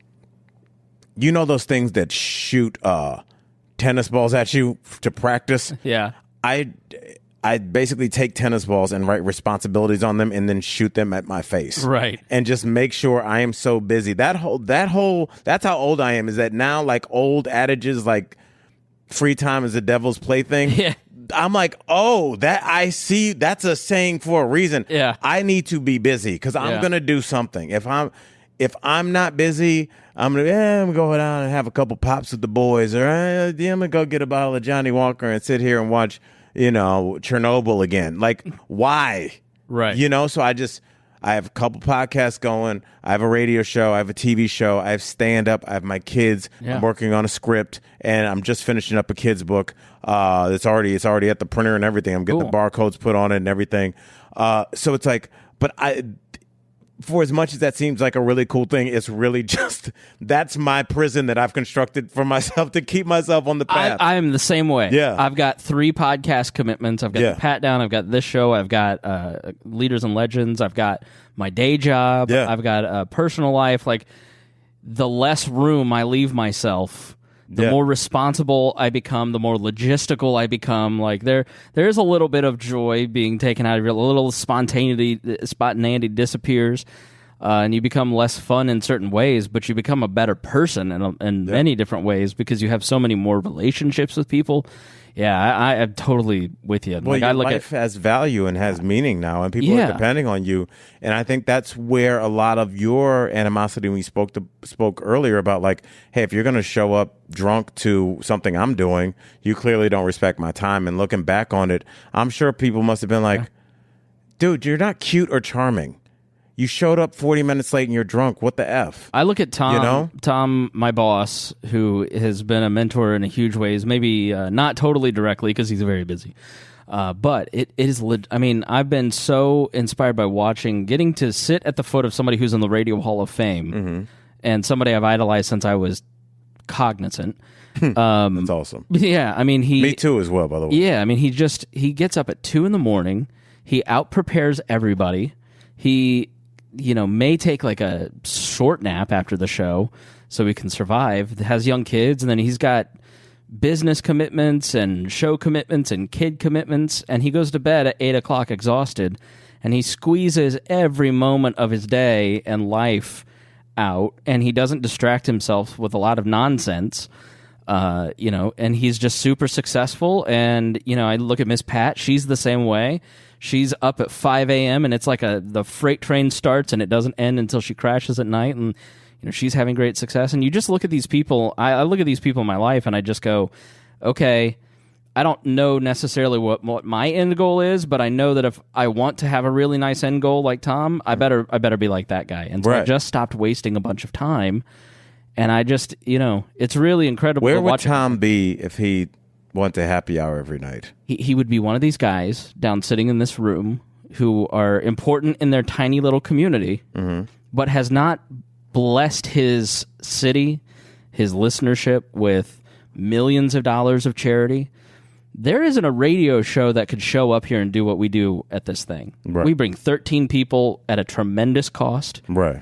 those things that shoot tennis balls at you to practice. Yeah, I basically take tennis balls and write responsibilities on them and then shoot them at my face. Right. And just make sure I am so busy. That's how old I am, is that now old adages free time is the devil's plaything. Yeah. I'm that I see, that's a saying for a reason. Yeah. I need to be busy because I'm going to do something. If I'm not busy, I'm gonna go down and have a couple pops with the boys, or I'm gonna go get a bottle of Johnny Walker and sit here and watch Chernobyl again. Why? Right. So I have a couple podcasts going. I have a radio show. I have a TV show. I have stand-up. I have my kids. Yeah. I'm working on a script, and I'm just finishing up a kid's book. It's already at the printer and everything. I'm getting the barcodes put on it and everything. So it's but for as much as that seems like a really cool thing, it's really just, that's my prison that I've constructed for myself to keep myself on the path. I am the same way. Yeah. I've got 3 podcast commitments. I've got the Pat Down. I've got this show. I've got Leaders and Legends. I've got my day job. Yeah. I've got a personal life. The less room I leave myself, the more responsible I become, the more logistical I become. There's a little bit of joy being taken out of you. A little spontaneity disappears, and you become less fun in certain ways, but you become a better person in many different ways because you have so many more relationships with people. Yeah, I am totally with you. Well, your life has value and has meaning now, and people are depending on you. And I think that's where a lot of your animosity, when we spoke earlier about hey, if you're going to show up drunk to something I'm doing, you clearly don't respect my time. And looking back on it, I'm sure people must have been dude, you're not cute or charming. You showed up 40 minutes late and you're drunk. What the F? I look at Tom, Tom, my boss, who has been a mentor in a huge ways, maybe not totally directly because he's very busy. But it is, I've been so inspired by getting to sit at the foot of somebody who's in the Radio Hall of Fame and somebody I've idolized since I was cognizant. That's awesome. Yeah, me too as well, by the way. Yeah, he gets up at 2 a.m. He out-prepares everybody. He may take a short nap after the show so he can survive. Has young kids, and then he's got business commitments and show commitments and kid commitments, and he goes to bed at 8 o'clock exhausted, and he squeezes every moment of his day and life out, and he doesn't distract himself with a lot of nonsense, and he's just super successful. And, I look at Miss Pat, she's the same way. She's up at 5 a.m. and it's the freight train starts and it doesn't end until she crashes at night. And she's having great success. And you just look at these people. I look at these people in my life and I just go, okay, I don't know necessarily what my end goal is, but I know that if I want to have a really nice end goal like Tom, I better be like that guy. And so I just stopped wasting a bunch of time. And I just, it's really incredible. Where would Tom be if he went to happy hour every night? He would be one of these guys down sitting in this room who are important in their tiny little community, but has not blessed his city, his listenership with millions of dollars of charity. There isn't a radio show that could show up here and do what we do at this thing. Right. We bring 13 people at a tremendous cost. Right.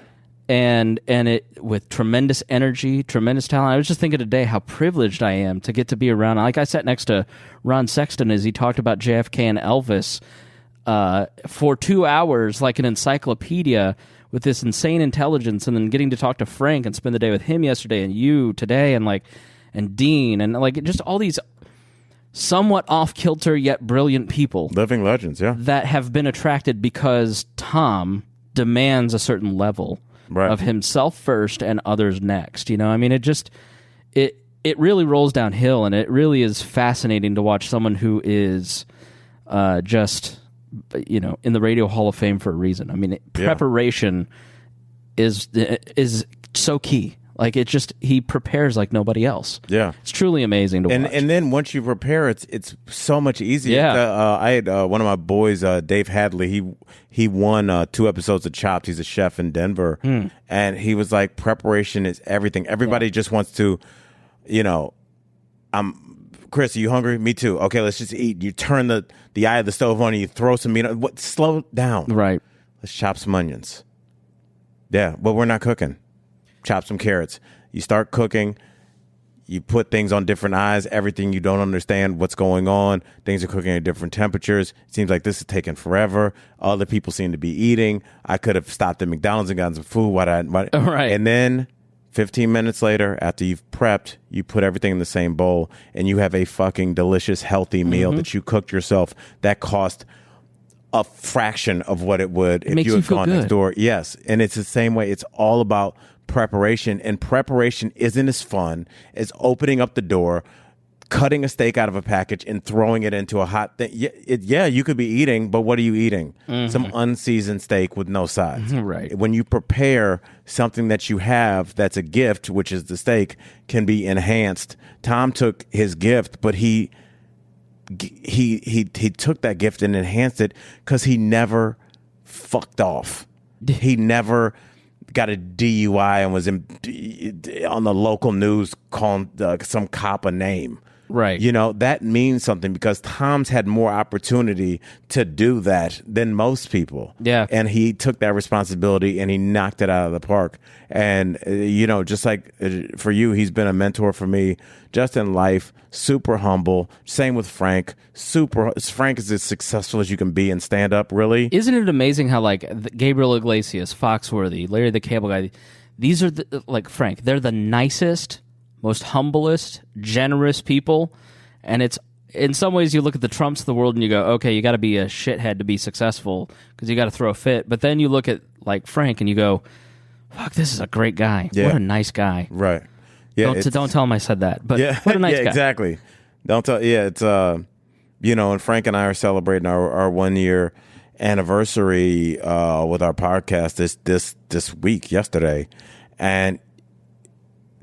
And it with tremendous energy, tremendous talent. I was just thinking today how privileged I am to get to be around. I sat next to Ron Sexton as he talked about JFK and Elvis for 2 hours like an encyclopedia with this insane intelligence, and then getting to talk to Frank and spend the day with him yesterday and you today and Dean and just all these somewhat off-kilter yet brilliant people. Living legends, yeah. That have been attracted because Tom demands a certain level of himself first and others next. You know, I mean, it really rolls downhill, and it really is fascinating to watch someone who is just, you know, in the Radio Hall of Fame for a reason. I mean, preparation is so key. Like, he prepares like nobody else. Yeah, it's truly amazing to watch. And then once you prepare, it's so much easier. Yeah, I had one of my boys, Dave Hadley. He won 2 episodes of Chopped. He's a chef in Denver, and he was like, preparation is everything. Everybody just wants to, you know, Chris, are you hungry? Me too. Okay, let's just eat. You turn the eye of the stove on and you throw some meat on. Slow down. Right. Let's chop some onions. Yeah, but we're not cooking. Chop some carrots. You start cooking. You put things on different eyes. Everything you don't understand what's going on. Things are cooking at different temperatures. It seems like this is taking forever. Other people seem to be eating. I could have stopped at McDonald's and gotten some food. Right. And then 15 minutes later, after you've prepped, you put everything in the same bowl, and you have a fucking delicious, healthy meal that you cooked yourself that cost a fraction of what it would if you had gone next door. Yes, and it's the same way. It's all about preparation, and preparation isn't as fun as opening up the door, cutting a steak out of a package, and throwing it into a hot thing. Yeah, you could be eating, but what are you eating? Some unseasoned steak with no sides. Right. When you prepare something that you have that's a gift, which is the steak, can be enhanced. Tom took his gift, but he took that gift and enhanced it because he never fucked off. He never got a DUI and was on the local news calling some cop a name. Right. You know, that means something because Tom's had more opportunity to do that than most people. Yeah. And he took that responsibility and he knocked it out of the park. And, you know, just like for you, he's been a mentor for me just in life, super humble. Same with Frank. Frank is as successful as you can be in stand up, really. Isn't it amazing how, like, Gabriel Iglesias, Foxworthy, Larry the Cable Guy, these are, like Frank, they're the nicest, most humblest, generous people, and it's in some ways you look at the Trumps of the world and you go, okay, you got to be a shithead to be successful because you got to throw a fit. But then you look at like Frank and you go, fuck, this is a great guy. Yeah. What a nice guy. Right. Yeah. Don't tell him I said that. But what a nice guy. Exactly. Don't tell. Yeah. It's you know, and Frank and I are celebrating our 1 year anniversary with our podcast this week, yesterday, and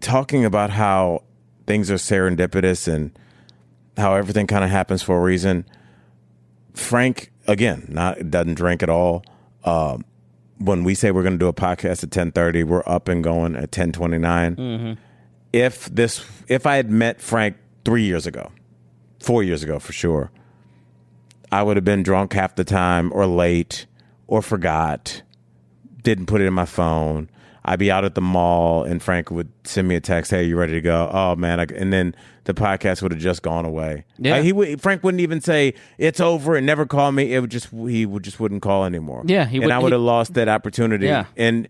talking about how things are serendipitous and how everything kind of happens for a reason. Frank, again, doesn't drink at all. When we say we're going to do a podcast at 10:30, we're up and going at 10:29. If I had met Frank 3 years ago, 4 years ago for sure, I would have been drunk half the time or late or forgot, didn't put it in my phone. I'd be out at the mall and Frank would send me a text, hey, you ready to go? Oh, man. And then the podcast would have just gone away. Yeah. Frank wouldn't even say it's over and never call me. He just wouldn't call anymore. Yeah. I would have lost that opportunity and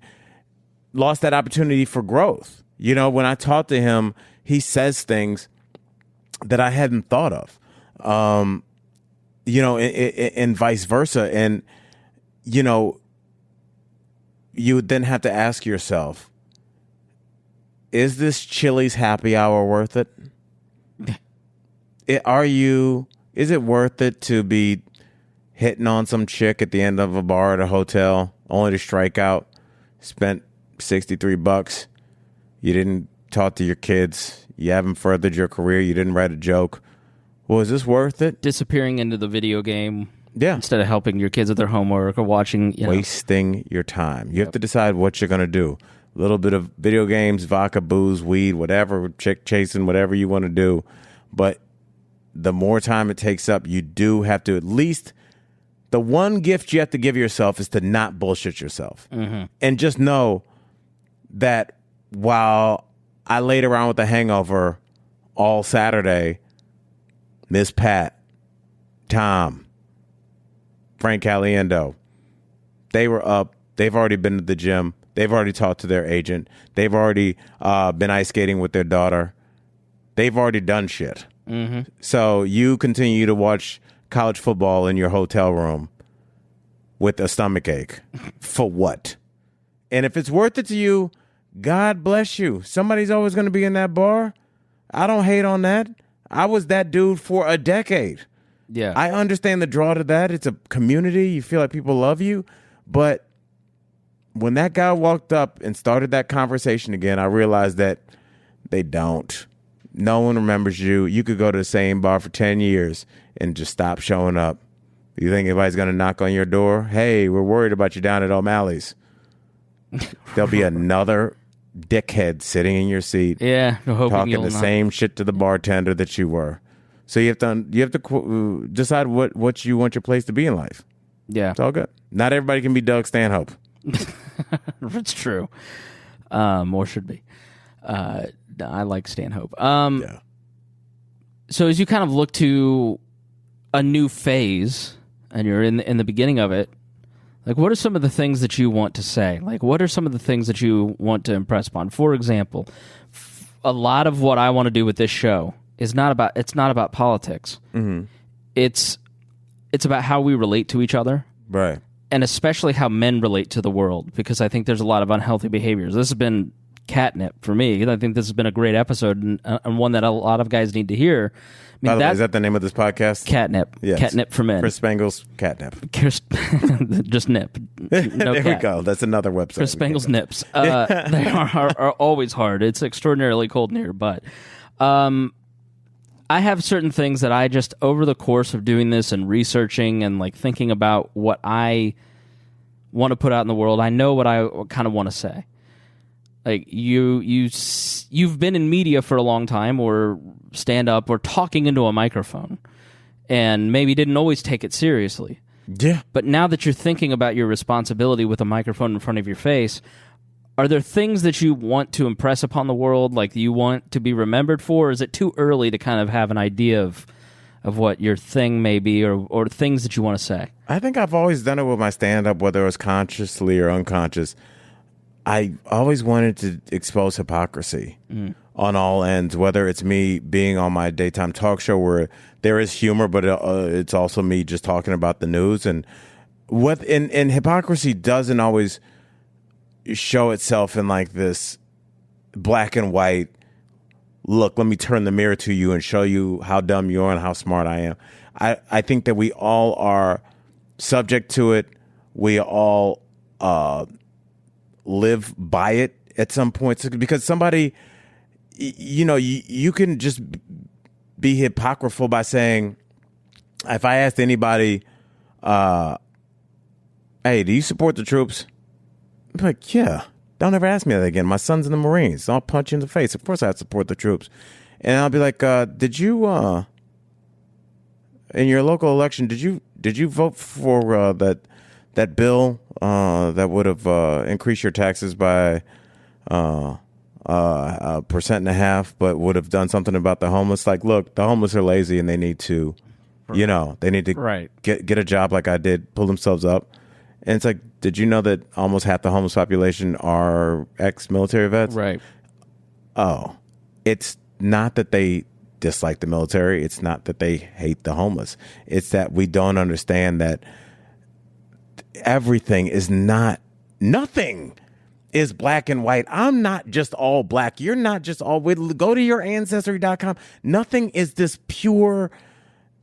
lost that opportunity for growth. You know, when I talk to him, he says things that I hadn't thought of, you know, and vice versa. And, you know, you would then have to ask yourself, is this Chili's happy hour worth it? Is it worth it to be hitting on some chick at the end of a bar at a hotel only to strike out, spent $63? You didn't talk to your kids. You haven't furthered your career. You didn't write a joke. Well, is this worth it? Disappearing into the video game. Yeah. Instead of helping your kids with their homework or watching, wasting your time. You have to decide what you're going to do. A little bit of video games, vodka, booze, weed, whatever, chick chasing, whatever you want to do. But the more time it takes up, you do have to, at least the one gift you have to give yourself is to not bullshit yourself. And just know that while I laid around with a hangover all Saturday, Miss Pat, Tom, Frank Caliendo, they were up. They've already been to the gym. They've already talked to their agent. They've already been ice skating with their daughter. They've already done shit. So you continue to watch college football in your hotel room. with a stomach ache. For what? And if it's worth it to you, God bless you. Somebody's always going to be in that bar. I don't hate on that. I was that dude for a decade. Yeah. I understand the draw to that. It's a community. You feel like people love you. But when that guy walked up and started that conversation again, I realized that they don't. No one remembers you. You could go to the same bar for 10 years and just stop showing up. You think anybody's going to knock on your door? Hey, we're worried about you down at O'Malley's. There'll be another dickhead sitting in your seat, talking the same shit to the bartender that you were. So you have to decide what you want your place to be in life. Yeah, it's all good. Not everybody can be Doug Stanhope. It's true. More should be. I like Stanhope. Yeah. So as you kind of look to a new phase, and you're in the beginning of it, like, what are some of the things that you want to say? Like, what are some of the things that you want to impress upon? For example, a lot of what I want to do with this show is not about politics. Mm-hmm. It's about how we relate to each other, right? And especially how men relate to the world, because I think there's a lot of unhealthy behaviors. This has been catnip for me. I think this has been a great episode and one that a lot of guys need to hear. I mean, by the way, is that the name of this podcast? Catnip. Yes. Catnip for men. Chris Spangle's Catnip. Just nip. No there cat. We go. That's another website. Chris Spangle's Nips. They are always hard. It's extraordinarily cold in here. But I have certain things that I just, over the course of doing this and researching and like thinking about what I want to put out in the world, I know what I kind of want to say. Like you've been in media for a long time, or stand up, or talking into a microphone, and maybe didn't always take it seriously. Yeah. But now that you're thinking about your responsibility with a microphone in front of your face, are there things that you want to impress upon the world, like you want to be remembered for? Or is it too early to kind of have an idea of what your thing may be, or things that you want to say? I think I've always done it with my stand-up, whether it was consciously or unconscious. I always wanted to expose hypocrisy on all ends, whether it's me being on my daytime talk show where there is humor, but it's also me just talking about the news. And hypocrisy doesn't always show itself in like this black and white, look, let me turn the mirror to you and show you how dumb you are and how smart I am. I think that we all are subject to it. We all live by it at some point, because somebody, you can just be hypocritical by saying, if I asked anybody, hey, do you support the troops? I'm like, yeah, don't ever ask me that again. My son's in the Marines. I'll punch you in the face. Of course I support the troops. And I'll be like, did you, in your local election, did you vote for that bill that would have increased your taxes by 1.5%, but would have done something about the homeless? Like, look, the homeless are lazy and they need to, they need to get a job like I did, pull themselves up. And it's like, did you know that almost half the homeless population are ex-military vets? Right. Oh, it's not that they dislike the military. It's not that they hate the homeless. It's that we don't understand that everything is nothing is black and white. I'm not just all black. You're not just all white. Go to your ancestry.com. Nothing is this pure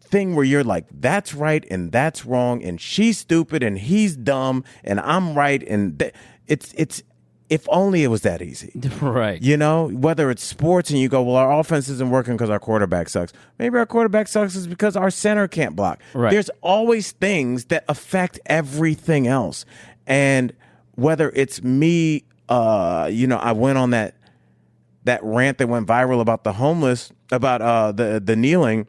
thing where you're like, that's right and that's wrong and she's stupid and he's dumb and I'm right. And it's if only it was that easy. Right. Whether it's sports and you go, well, our offense isn't working because our quarterback sucks. Maybe our quarterback sucks is because our center can't block. Right. There's always things that affect everything else. And whether it's me, I went on that rant that went viral about the homeless, about the kneeling,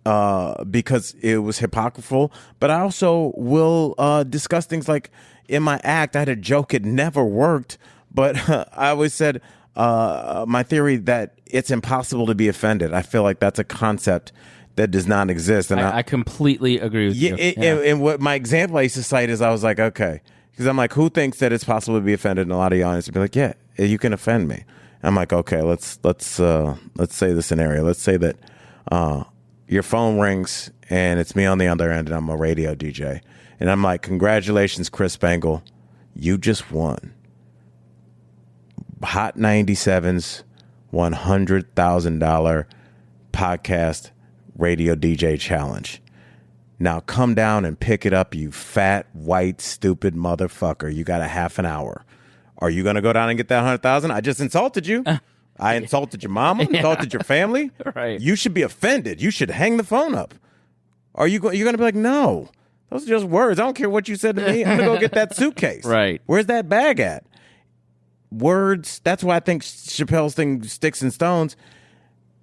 because it was hypocritical. But I also will discuss things like, in my act, I had a joke, it never worked, but I always said my theory that it's impossible to be offended. I feel like that's a concept that does not exist. And I completely agree with you. And what my example I used to cite is, I was like, okay, because I'm like, who thinks that it's possible to be offended? And a lot of the audience would be like, yeah, you can offend me. I'm like, okay, let's say the scenario. Let's say that your phone rings and it's me on the other end and I'm a radio DJ. And I'm like, congratulations, Chris Spangle. You just won Hot 97's $100,000 podcast radio DJ challenge. Now come down and pick it up, you fat, white, stupid motherfucker. You got a half an hour. Are you going to go down and get that 100,000? I just insulted you. I insulted your mama, insulted your family. Right. You should be offended. You should hang the phone up. Are you you're going to be like, no, those are just words. I don't care what you said to me. I'm going to go get that suitcase. Right. Where's that bag at? Words. That's why I think Chappelle's thing, Sticks and Stones,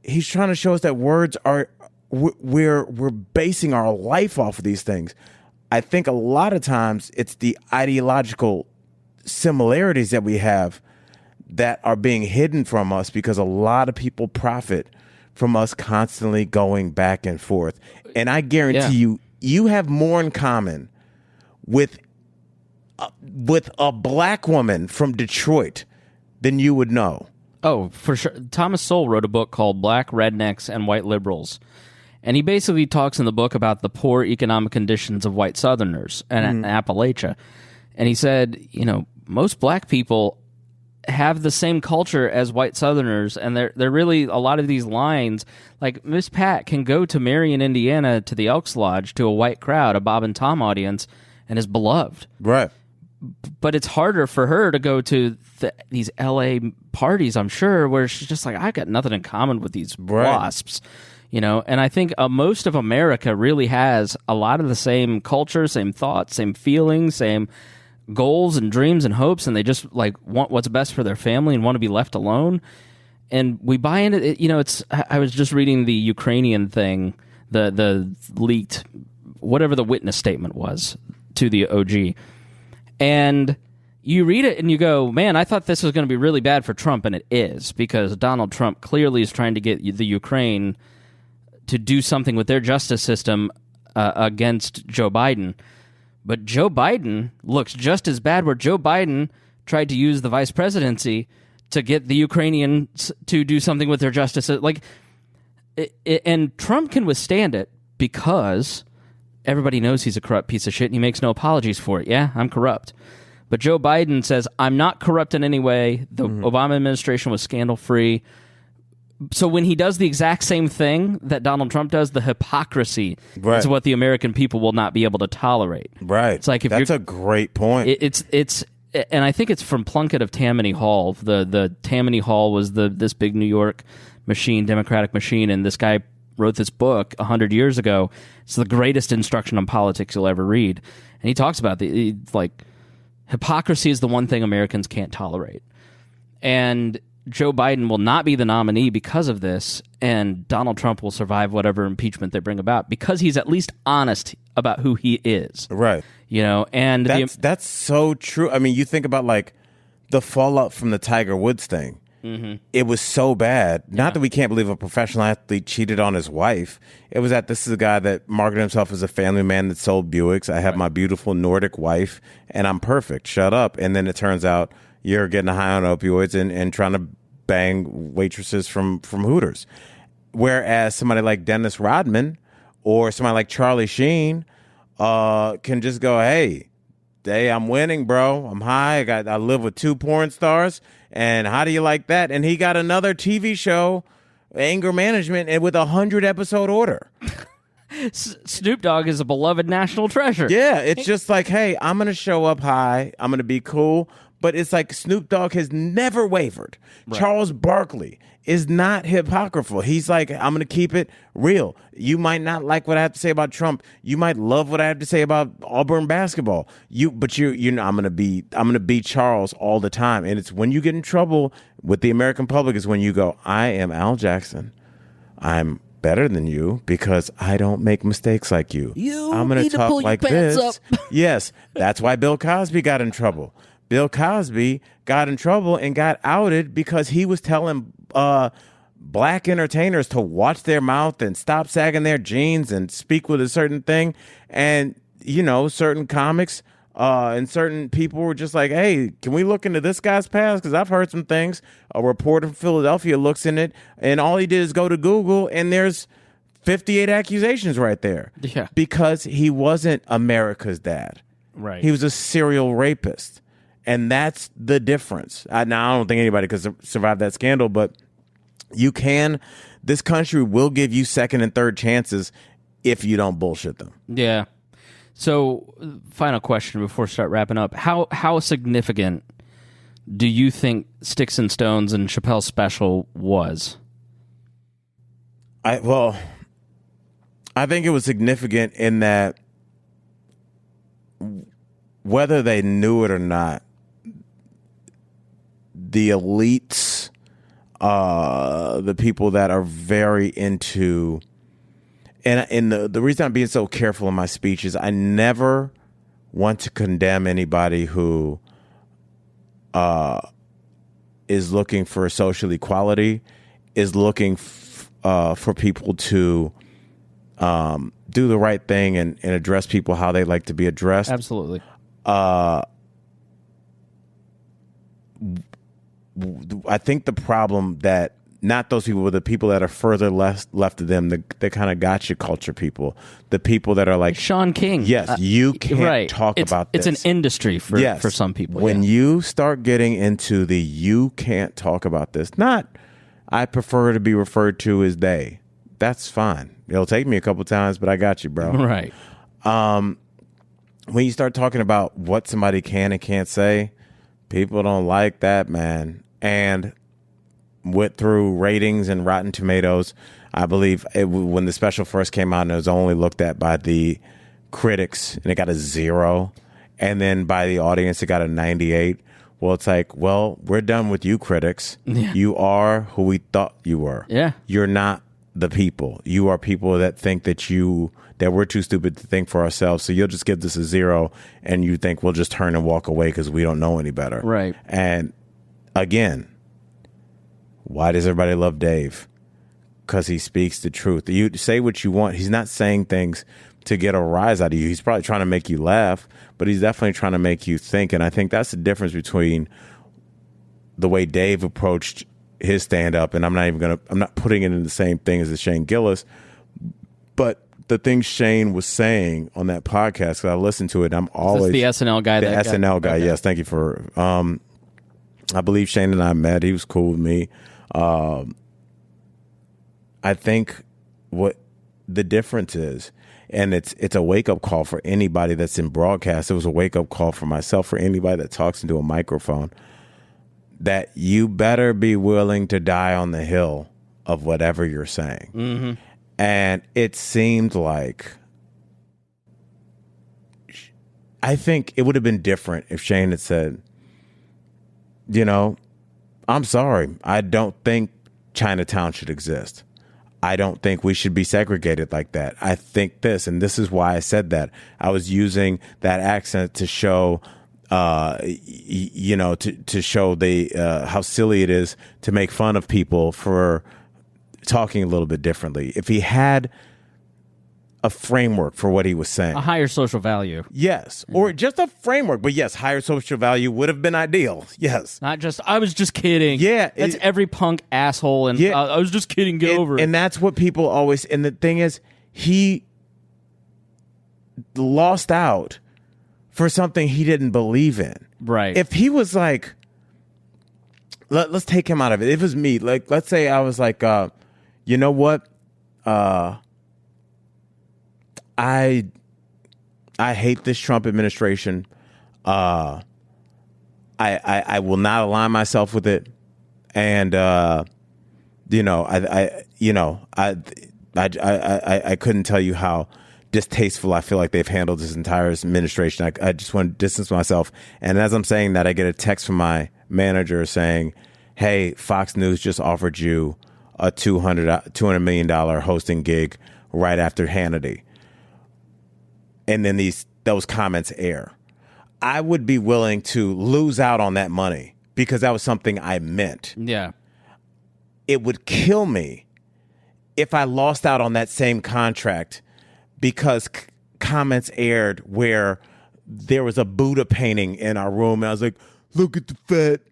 he's trying to show us that words are, we're basing our life off of these things. I think a lot of times it's the ideological similarities that we have that are being hidden from us because a lot of people profit from us constantly going back and forth. And I guarantee you have more in common with a black woman from Detroit than you would know. Oh, for sure. Thomas Sowell wrote a book called Black Rednecks and White Liberals. And he basically talks in the book about the poor economic conditions of white Southerners and Appalachia. And he said, most black people have the same culture as white Southerners, and they're really, a lot of these lines, like Miss Pat can go to Marion, Indiana, to the Elks Lodge, to a white crowd, a Bob and Tom audience, and is beloved. Right. But it's harder for her to go to these L.A. parties, I'm sure, where she's just like, I got nothing in common with these wasps. And I think most of America really has a lot of the same culture, same thoughts, same feelings, same goals and dreams and hopes, and they just like want what's best for their family and want to be left alone. And we buy into it. It's. I was just reading the Ukrainian thing, the leaked, whatever the witness statement was to the OG, and you read it and you go, man, I thought this was going to be really bad for Trump, and it is, because Donald Trump clearly is trying to get the Ukraine to do something with their justice system against Joe Biden. But Joe Biden looks just as bad, where Joe Biden tried to use the vice presidency to get the Ukrainians to do something with their justice. And Trump can withstand it because everybody knows he's a corrupt piece of shit and he makes no apologies for it. Yeah, I'm corrupt. But Joe Biden says, I'm not corrupt in any way. The Obama administration was scandal-free. So when he does the exact same thing that Donald Trump does, the hypocrisy is what the American people will not be able to tolerate. Right. It's like, if that's a great point. It's and I think it's from Plunkett of Tammany Hall. The Tammany Hall was this big New York machine, Democratic machine, and this guy wrote this book 100 years ago. It's the greatest instruction on politics you'll ever read, and he talks about hypocrisy is the one thing Americans can't tolerate, and Joe Biden will not be the nominee because of this, and Donald Trump will survive whatever impeachment they bring about because he's at least honest about who he is. Right. And that's so true. I mean, you think about like the fallout from the Tiger Woods thing. Mm-hmm. It was so bad. Not that we can't believe a professional athlete cheated on his wife. It was that this is a guy that marketed himself as a family man that sold Buicks. I have my beautiful Nordic wife, and I'm perfect. Shut up. And then it turns out you're getting high on opioids and trying to bang waitresses from Hooters. Whereas somebody like Dennis Rodman or somebody like Charlie Sheen can just go, hey, I'm winning, bro. I'm high. I live with 2 porn stars. And how do you like that? And he got another TV show, Anger Management, and with a 100-episode order. Snoop Dogg is a beloved national treasure. Yeah, it's just like, hey, I'm going to show up high. I'm going to be cool. But it's like Snoop Dogg has never wavered. Right. Charles Barkley is not hypocritical. He's like, I'm going to keep it real. You might not like what I have to say about Trump. You might love what I have to say about Auburn basketball. I'm going to be Charles all the time. And it's when you get in trouble with the American public is when you go, I am Al Jackson. I'm better than you because I don't make mistakes like you. I'm going to talk like this. Yes, that's why Bill Cosby got in trouble. Bill Cosby got in trouble and got outed because he was telling black entertainers to watch their mouth and stop sagging their jeans and speak with a certain thing. And, certain comics and certain people were just like, hey, can we look into this guy's past? Because I've heard some things. A reporter from Philadelphia looks in it, and all he did is go to Google, and there's 58 accusations right there. Yeah. Because he wasn't America's dad. Right. He was a serial rapist. And that's the difference. Now, I don't think anybody could survive that scandal, but you can. This country will give you second and third chances if you don't bullshit them. Yeah. So, final question before we start wrapping up. How significant do you think Sticks and Stones and Chappelle's special was? I think it was significant in that whether they knew it or not, the elites, the people that are very into, and the reason I'm being so careful in my speech is I never want to condemn anybody who is looking for social equality, is looking for people to do the right thing and address people how they like to be addressed. Absolutely. I think the problem that not those people, but the people that are further left of them, the kind of gotcha culture people, the people that are like Sean King. Yes, you can't talk about this. It's an industry for some people. When you start getting into the you can't talk about this, not I prefer to be referred to as they. That's fine. It'll take me a couple times, but I got you, bro. Right. When you start talking about what somebody can and can't say, people don't like that, man. And went through ratings and Rotten Tomatoes. I believe when the special first came out, and it was only looked at by the critics, and it got a 0, and then by the audience, it got a 98. Well, it's like, well, we're done with you, critics. Yeah. You are who we thought you were. Yeah. You're not the people. You are people that think that we're too stupid to think for ourselves. So you'll just give this a 0, and you think we'll just turn and walk away because we don't know any better. Right. And again, why does everybody love Dave? Because he speaks the truth. You say what you want. He's not saying things to get a rise out of you. He's probably trying to make you laugh, but he's definitely trying to make you think. And I think that's the difference between the way Dave approached his stand-up, and I'm not putting it in the same thing as the Shane Gillis, but the things Shane was saying on that podcast, because I listened to it, I'm always... the SNL guy? The SNL guy, okay. Yes. Thank you for... I believe Shane and I met. He was cool with me. I think what the difference is, and it's a wake-up call for anybody that's in broadcast. It was a wake-up call for myself, for anybody that talks into a microphone, that you better be willing to die on the hill of whatever you're saying. Mm-hmm. And it seemed like, I think it would have been different if Shane had said, I'm sorry, I don't think Chinatown should exist. I don't think we should be segregated like that. I think this, and this is why I said that. I was using that accent to show, to show how silly it is to make fun of people for talking a little bit differently. If he had a framework for what he was saying, a higher social value, yes, or just a framework, but yes, higher social value would have been ideal. Yes, not just I was just kidding. Yeah, that's every punk asshole, and yeah, I was just kidding. Get over it. And that's what people always. And the thing is, he lost out for something he didn't believe in. Right. If he was like, let's take him out of it. If it was me, like, let's say I was like, you know what, I hate this Trump administration. I will not align myself with it, and I couldn't tell you how distasteful I feel like they've handled this entire administration. I just want to distance myself. And as I'm saying that, I get a text from my manager saying, "Hey, Fox News just offered you a $200 million hosting gig right after Hannity." And then those comments air. I would be willing to lose out on that money because that was something I meant. Yeah. It would kill me if I lost out on that same contract because comments aired where there was a Buddha painting in our room. And I was like, look at the fat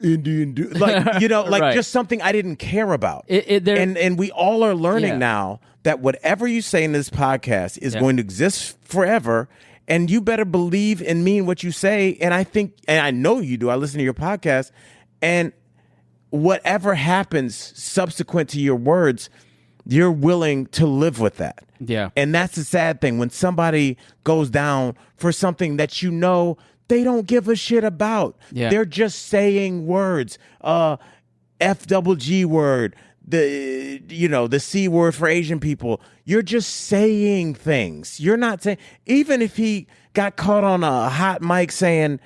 Indian dude, like, like Right. just something I didn't care about. There- And we all are learning Yeah. now that whatever you say in this podcast is going to exist forever. And you better believe and mean what you say. And I know you do. I listen to your podcast, and whatever happens subsequent to your words, you're willing to live with that. Yeah. And that's the sad thing when somebody goes down for something that they don't give a shit about. Yeah. They're just saying words. FGG word, the C word for Asian people. You're just saying things. You're not saying, even if he got caught on a hot mic saying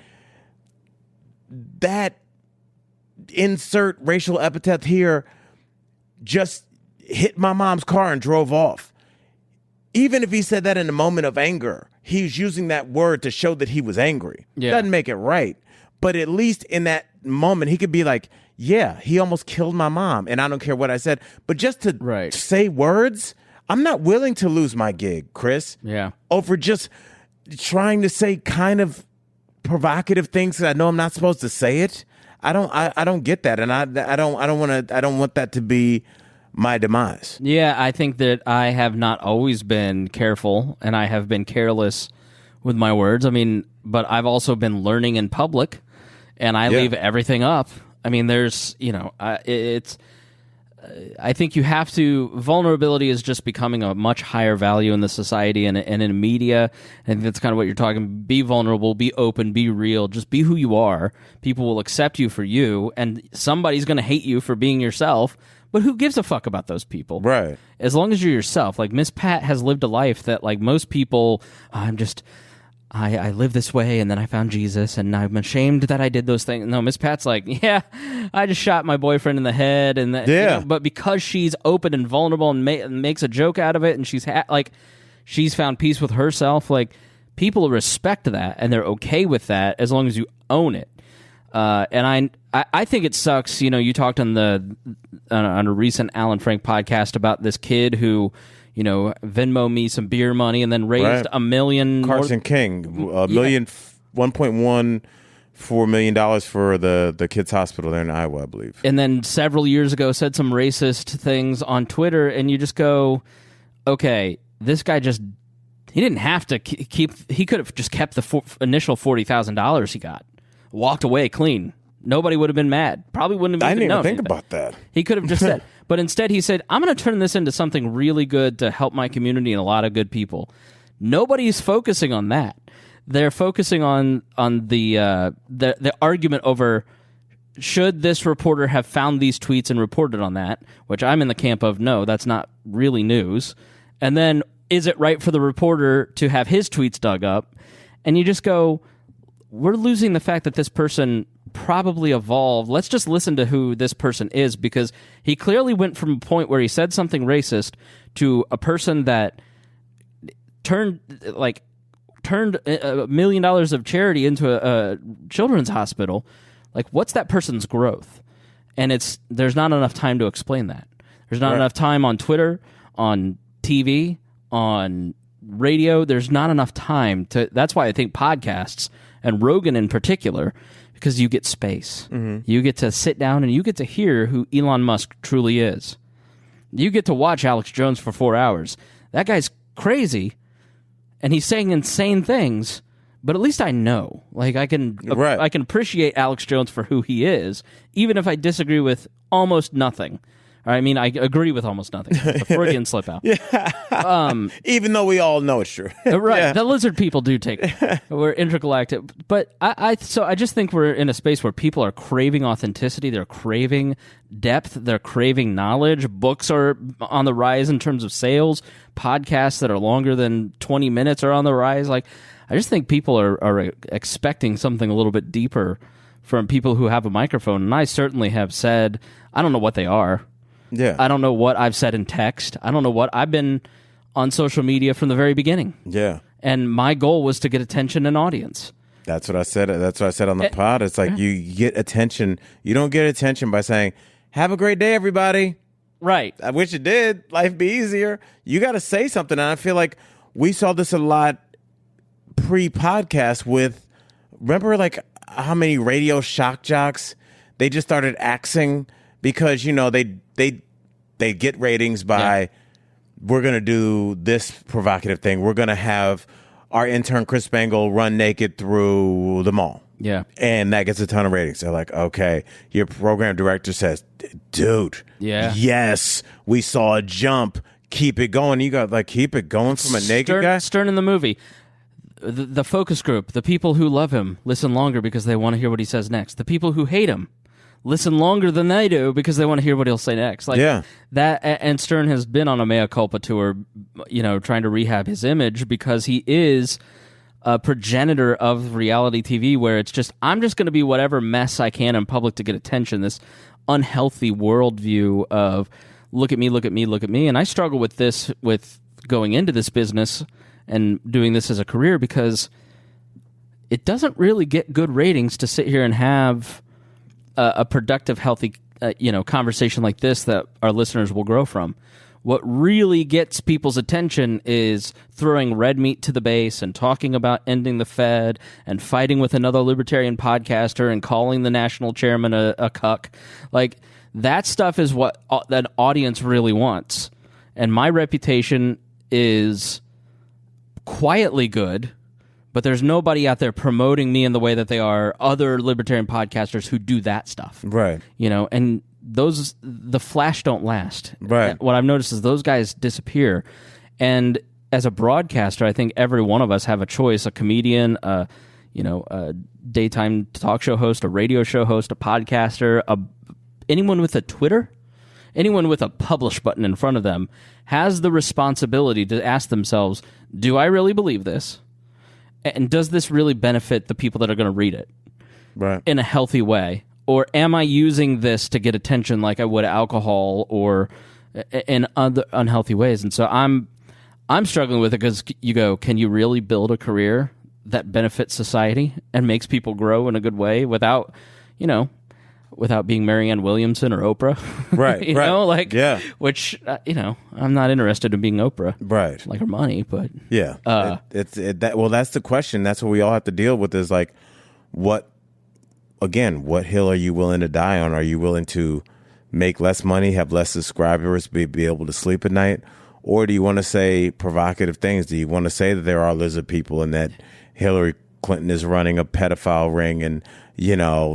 that insert racial epithet here just hit my mom's car and drove off. Even if he said that in a moment of anger, he's using that word to show that he was angry. Yeah. Doesn't make it right. But at least in that moment, he could be like, yeah, he almost killed my mom, and I don't care what I said. But just to say words, I'm not willing to lose my gig, Chris. Yeah. Over just trying to say kind of provocative things that I know I'm not supposed to say it. I don't get that, and I don't want that to be my demise. Yeah, I think that I have not always been careful, and I have been careless with my words. I mean, but I've also been learning in public, and I leave everything up. I mean, there's, I think you have to, vulnerability is just becoming a much higher value in the society and in media. And that's kind of what you're talking. Be vulnerable, be open, be real, just be who you are. People will accept you for you, and somebody's going to hate you for being yourself. But who gives a fuck about those people? Right. As long as you're yourself. Like, Miss Pat has lived a life that, like, most people, I live this way, and then I found Jesus, and I'm ashamed that I did those things. No, Miss Pat's like, yeah, I just shot my boyfriend in the head, and but because she's open and vulnerable and makes a joke out of it, and she's found peace with herself. Like, people respect that, and they're okay with that as long as you own it. And I think it sucks. You talked on a recent Alan Frank podcast about this kid who, Venmo me some beer money and then raised $1 million. Carson King, $1.14 million for the kids' hospital there in Iowa, I believe. And then several years ago said some racist things on Twitter, and you just go, okay, this guy he didn't have to he could have just kept the initial $40,000 he got, walked away clean. Nobody would have been mad. Probably wouldn't have I even didn't known even think anything. about that. He could have just said, but instead he said, I'm going to turn this into something really good to help my community and a lot of good people. Nobody's focusing on that. They're focusing on the argument over, should this reporter have found these tweets and reported on that, which I'm in the camp of, no, that's not really news. And then, is it right for the reporter to have his tweets dug up? And you just go, we're losing the fact that this person probably evolved. Let's just listen to who this person is, because he clearly went from a point where he said something racist to a person that turned $1 million of charity into a children's hospital. Like, what's that person's growth? And there's not enough time to explain that. There's not enough time on Twitter, on TV, on radio. There's not enough time that's why I think podcasts, and Rogan in particular, because you get space. Mm-hmm. You get to sit down and you get to hear who Elon Musk truly is. You get to watch Alex Jones for 4 hours. That guy's crazy, and he's saying insane things, but at least I know. Like, I can appreciate Alex Jones for who he is, even if I disagree with almost nothing. I mean, I agree with almost nothing. It's a Freudian slip out. Even though we all know it's true. Right. Yeah. The lizard people do we're intergalactic. But I just think we're in a space where people are craving authenticity. They're craving depth. They're craving knowledge. Books are on the rise in terms of sales. Podcasts that are longer than 20 minutes are on the rise. Like, I just think people are expecting something a little bit deeper from people who have a microphone. And I certainly have said, I don't know what they are. Yeah. I don't know what I've said in text. I don't know what I've been on social media from the very beginning. Yeah. And my goal was to get attention and audience. That's what I said. That's what I said on the pod. It's like you get attention. You don't get attention by saying, "Have a great day, everybody." Right. I wish it did. Life be easier. You got to say something. And I feel like we saw this a lot pre-podcast with, remember, like, how many radio shock jocks They just started axing because, you know, they get ratings by, we're going to do this provocative thing. We're going to have our intern Chris Spangle run naked through the mall. Yeah. And that gets a ton of ratings. They're like, okay, your program director says, dude, yes, we saw a jump. Keep it going. You got like, keep it going from a naked guy? Stern in the movie. The focus group, the people who love him, listen longer because they want to hear what he says next. The people who hate him listen longer than they do because they want to hear what he'll say next. Like that, and Stern has been on a mea culpa tour, you know, trying to rehab his image because he is a progenitor of reality TV where it's just, I'm just going to be whatever mess I can in public to get attention. This unhealthy worldview of look at me, look at me, look at me. And I struggle with this, with going into this business and doing this as a career because it doesn't really get good ratings to sit here and have a productive, healthy, conversation like this that our listeners will grow from. What really gets people's attention is throwing red meat to the base and talking about ending the Fed and fighting with another libertarian podcaster and calling the national chairman a cuck. Like, that stuff is what that audience really wants. And my reputation is quietly good, but there's nobody out there promoting me in the way that they are other libertarian podcasters who do that stuff. Right. You know, and the flash don't last. Right. What I've noticed is those guys disappear. And as a broadcaster, I think every one of us have a choice, a comedian, a daytime talk show host, a radio show host, a podcaster, anyone with a Twitter, anyone with a publish button in front of them has the responsibility to ask themselves, do I really believe this? And does this really benefit the people that are going to read it in a healthy way? Or am I using this to get attention like I would alcohol or in other unhealthy ways? And so I'm struggling with it because you go, can you really build a career that benefits society and makes people grow in a good way without being Marianne Williamson or Oprah? Right. you know, like, which, I'm not interested in being Oprah. Right. Like her money, but. Yeah. That's the question. That's what we all have to deal with is like, what hill are you willing to die on? Are you willing to make less money, have less subscribers, be able to sleep at night? Or do you want to say provocative things? Do you want to say that there are lizard people and that Hillary Clinton is running a pedophile ring and,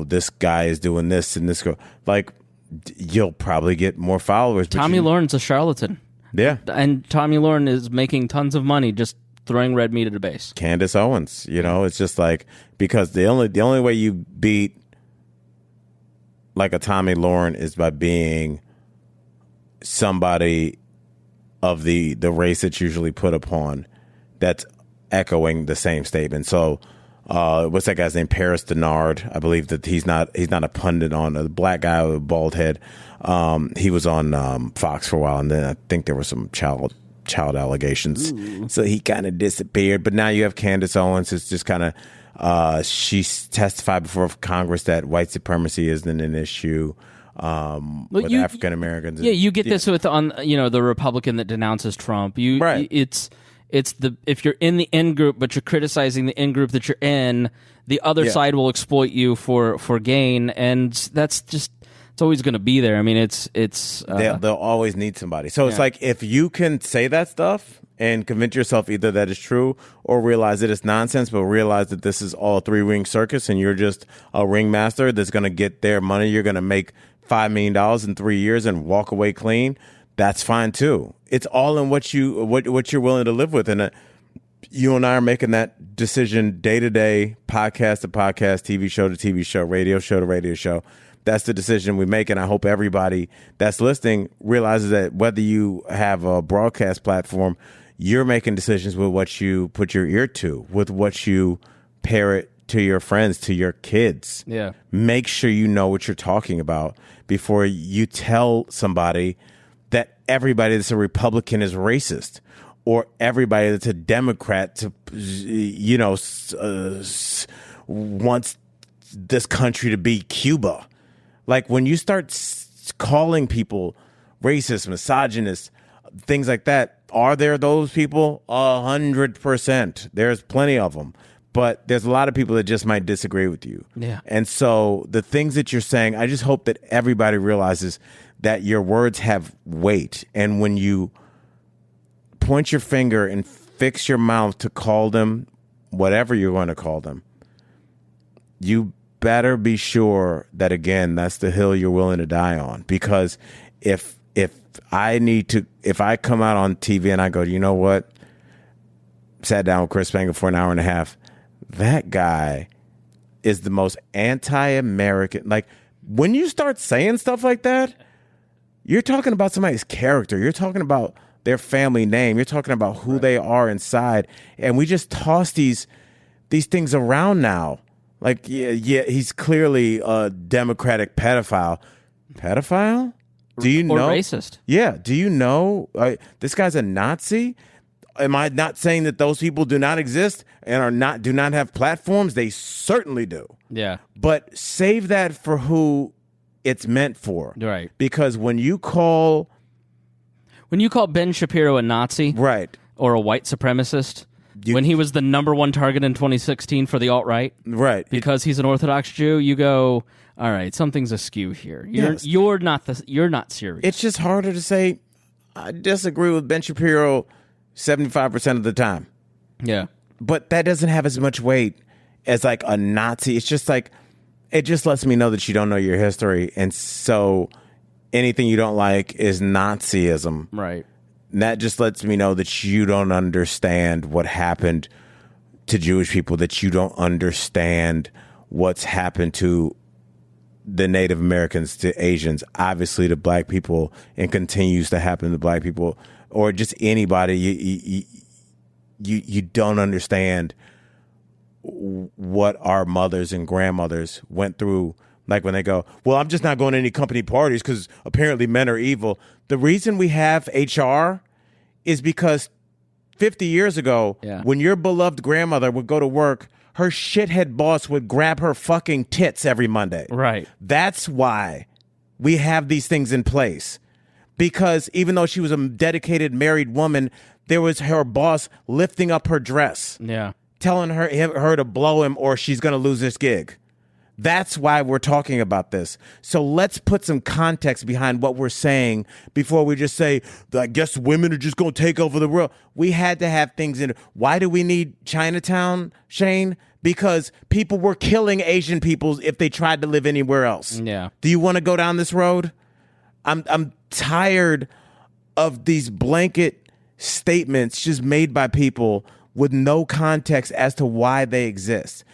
this guy is doing this and this girl? Like, you'll probably get more followers. Tommy Lauren's a charlatan. Yeah. And Tommy Lauren is making tons of money just throwing red meat at a base. Candace Owens, it's just like, because the only way you beat like a Tommy Lauren is by being somebody of the race that's usually put upon that's echoing the same statement. So what's that guy's name? Paris Denard. I believe that he's not a pundit on a black guy with a bald head. He was on Fox for a while, and then I think there were some child allegations. Ooh. So he kind of disappeared. But now you have Candace Owens. It's just kind of she testified before Congress that white supremacy isn't an issue with African Americans. Yeah, you get this with the Republican that denounces Trump. It's if you're in the in group, but you're criticizing the in group that you're in, the other side will exploit you for gain, and that's just. It's always going to be there. I mean, they'll always need somebody. So it's like, if you can say that stuff and convince yourself either that is true or realize that it's nonsense, but realize that this is all a three-ring circus and you're just a ringmaster that's going to get their money. You're going to make $5 million in 3 years and walk away clean. That's fine too. It's all in what you're willing to live with. And you and I are making that decision day to day, podcast to podcast, TV show to TV show, radio show to radio show. That's the decision we make, and I hope everybody that's listening realizes that whether you have a broadcast platform, you're making decisions with what you put your ear to, with what you parrot to your friends, to your kids. Yeah. Make sure you know what you're talking about before you tell somebody that everybody that's a Republican is racist, or everybody that's a Democrat wants this country to be Cuba. Like, when you start calling people racist, misogynist, things like that, are there those people? 100%. There's plenty of them. but there's a lot of people that just might disagree with you. Yeah. And so the things that you're saying, I just hope that everybody realizes that your words have weight. And when you point your finger and fix your mouth to call them whatever you're going to call them, you better be sure that, again, that's the hill you're willing to die on. Because if I come out on TV and I go, you know what? Sat down with Chris Spangle for an hour and a half. That guy is the most anti-American. Like, when you start saying stuff like that, you're talking about somebody's character. You're talking about their family name. You're talking about who they are inside. And we just toss these things around now. Like, yeah, he's clearly a Democratic pedophile. Pedophile? Do you know? Or racist. Yeah. Do you know this guy's a Nazi? Am I not saying that those people do not exist and do not have platforms? They certainly do. Yeah. But save that for who it's meant for. Right. Because when you call Ben Shapiro a Nazi, right, or a white supremacist, when he was the number one target in 2016 for the alt-right, right, because he's an Orthodox Jew, you go, all right, something's askew here. You're not serious. It's just harder to say I disagree with Ben Shapiro 75% of the time. Yeah. But that doesn't have as much weight as like a Nazi. It's just like, it just lets me know that you don't know your history. And so anything you don't like is Nazism. Right. And that just lets me know that you don't understand what happened to Jewish people, that you don't understand what's happened to the Native Americans, to Asians, obviously to black people, and continues to happen to black people, or just anybody. You don't understand what our mothers and grandmothers went through. Like when they go, well, I'm just not going to any company parties because apparently men are evil. The reason we have HR is because 50 years ago, when your beloved grandmother would go to work, her shithead boss would grab her fucking tits every Monday. Right. That's why we have these things in place. Because even though she was a dedicated married woman, there was her boss lifting up her dress. Yeah. Telling her to blow him or she's going to lose this gig. That's why we're talking about this. So let's put some context behind what we're saying before we just say, I guess women are just going to take over the world. We had to have things in. Why do we need Chinatown, Shane? Because people were killing Asian people if they tried to live anywhere else. Yeah. Do you want to go down this road? I'm tired of these blanket statements just made by people with no context as to why they exist.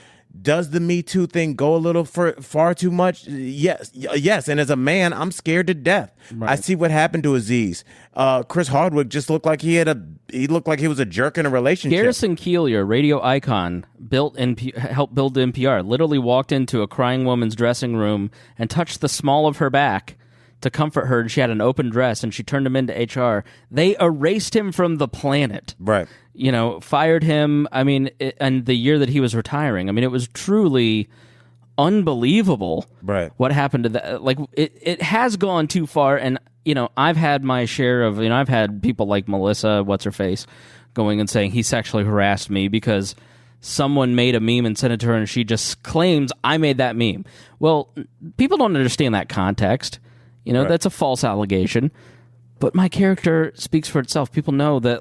Does the Me Too thing go a little far too much? Yes. And as a man, I'm scared to death. Right. I see what happened to Aziz. Chris Hardwick just looked like he looked like he was a jerk in a relationship. Garrison Keillor, radio icon, helped build NPR, literally walked into a crying woman's dressing room and touched the small of her back to comfort her, and she had an open dress, and she turned him into HR. They erased him from the planet. Right. Fired him, and the year that he was retiring. It was truly unbelievable. Right. What happened to that. Like, it has gone too far, and, I've had my share of, I've had people like Melissa, what's-her-face, going and saying he sexually harassed me because someone made a meme and sent it to her, and she just claims I made that meme. Well, people don't understand that context. Right. That's a false allegation. But my character speaks for itself. People know that,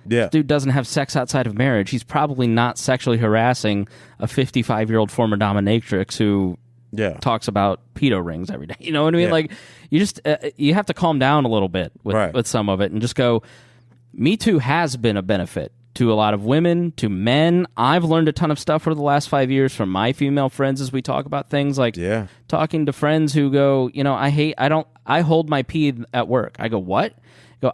this dude doesn't have sex outside of marriage. He's probably not sexually harassing a 55-year-old former dominatrix who talks about pedo rings every day. You know what I mean? Like, you just you have to calm down a little bit with some of it and just go, Me Too has been a benefit to a lot of women, to men. I've learned a ton of stuff over the last 5 years from my female friends as we talk about things, like talking to friends who go, I hold my pee at work. I go, what?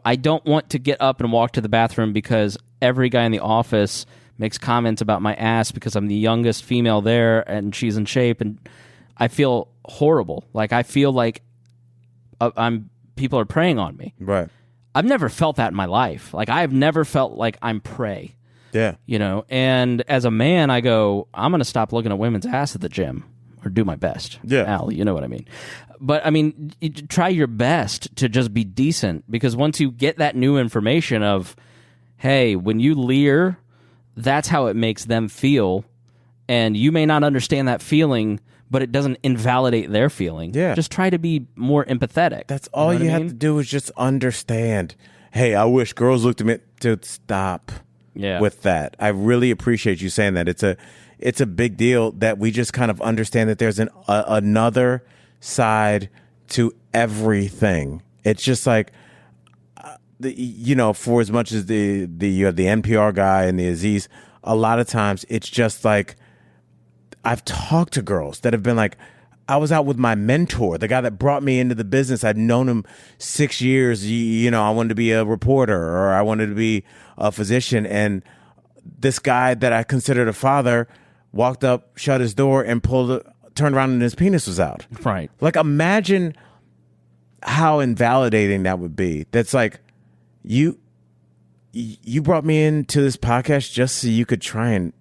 I don't want to get up and walk to the bathroom because every guy in the office makes comments about my ass because I'm the youngest female there and she's in shape, and I feel horrible. Like, I feel like people are preying on me. Right. I've never felt that in my life. Like, I've never felt like I'm prey. Yeah. And as a man, I go, I'm going to stop looking at women's ass at the gym, or do my best. Yeah. Al, you know what I mean? But, try your best to just be decent, because once you get that new information of, hey, when you leer, that's how it makes them feel. And you may not understand that feeling, but it doesn't invalidate their feeling. Yeah. Just try to be more empathetic. That's all you have to do is just understand. Hey, I wish girls looked at me to stop with that. I really appreciate you saying that. It's a big deal that we just kind of understand that there's another side to everything. It's just like, for as much as you have the NPR guy and the Aziz, a lot of times it's just like, I've talked to girls that have been like, I was out with my mentor, the guy that brought me into the business. I'd known him 6 years. I wanted to be a reporter or I wanted to be a physician. And this guy that I considered a father walked up, shut his door, and turned around and his penis was out. Right. Like, imagine how invalidating that would be. That's like, you brought me into this podcast just so you could try and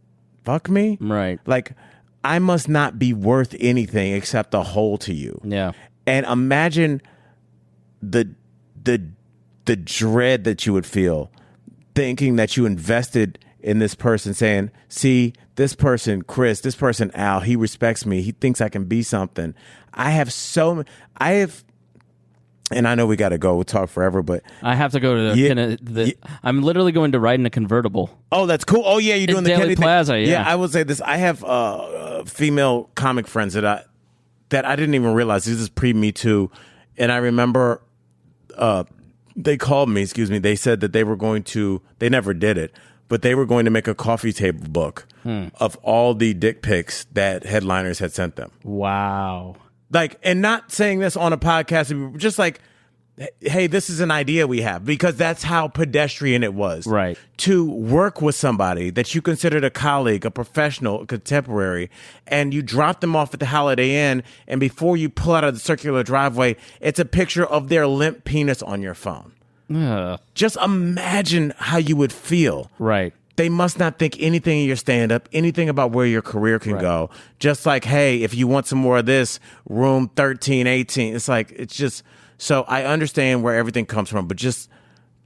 fuck me? Right. Like, I must not be worth anything except a hole to you. Yeah. And imagine the dread that you would feel thinking that you invested in this person, saying, see, this person, Chris, this person, Al, he respects me. He thinks I can be something. And I know we got to go. We'll talk forever, but I have to go to I'm literally going to ride in a convertible. Oh, that's cool. Oh, yeah, you're doing the Daily Plaza. Yeah, I will say this. I have female comic friends that I didn't even realize. This is pre-Me Too, and I remember they called me. They said that they were going to. They never did it, but they were going to make a coffee table book of all the dick pics that headliners had sent them. Wow. Like, and not saying this on a podcast, just like, hey, this is an idea we have, because that's how pedestrian it was. Right. To work with somebody that you considered a colleague, a professional, a contemporary, and you drop them off at the Holiday Inn, and before you pull out of the circular driveway, it's a picture of their limp penis on your phone. Just imagine how you would feel. Right. They must not think anything of your stand-up, anything about where your career can go. Just like, hey, if you want some more of this, room 1318. It's like, it's just, so I understand where everything comes from, but just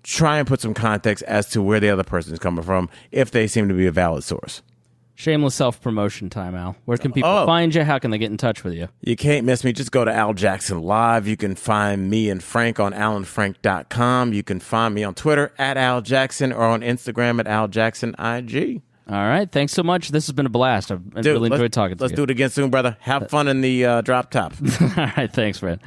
try and put some context as to where the other person is coming from if they seem to be a valid source. Shameless self-promotion time, Al. Where can people find you? How can they get in touch with you? You can't miss me. Just go to Al Jackson Live. You can find me and Frank on alanfrank.com. You can find me on Twitter at Al Jackson or on Instagram at Al Jackson IG. All right. Thanks so much. This has been a blast. I've really enjoyed talking to you. Let's do it again soon, brother. Have fun in the drop top. All right. Thanks, man.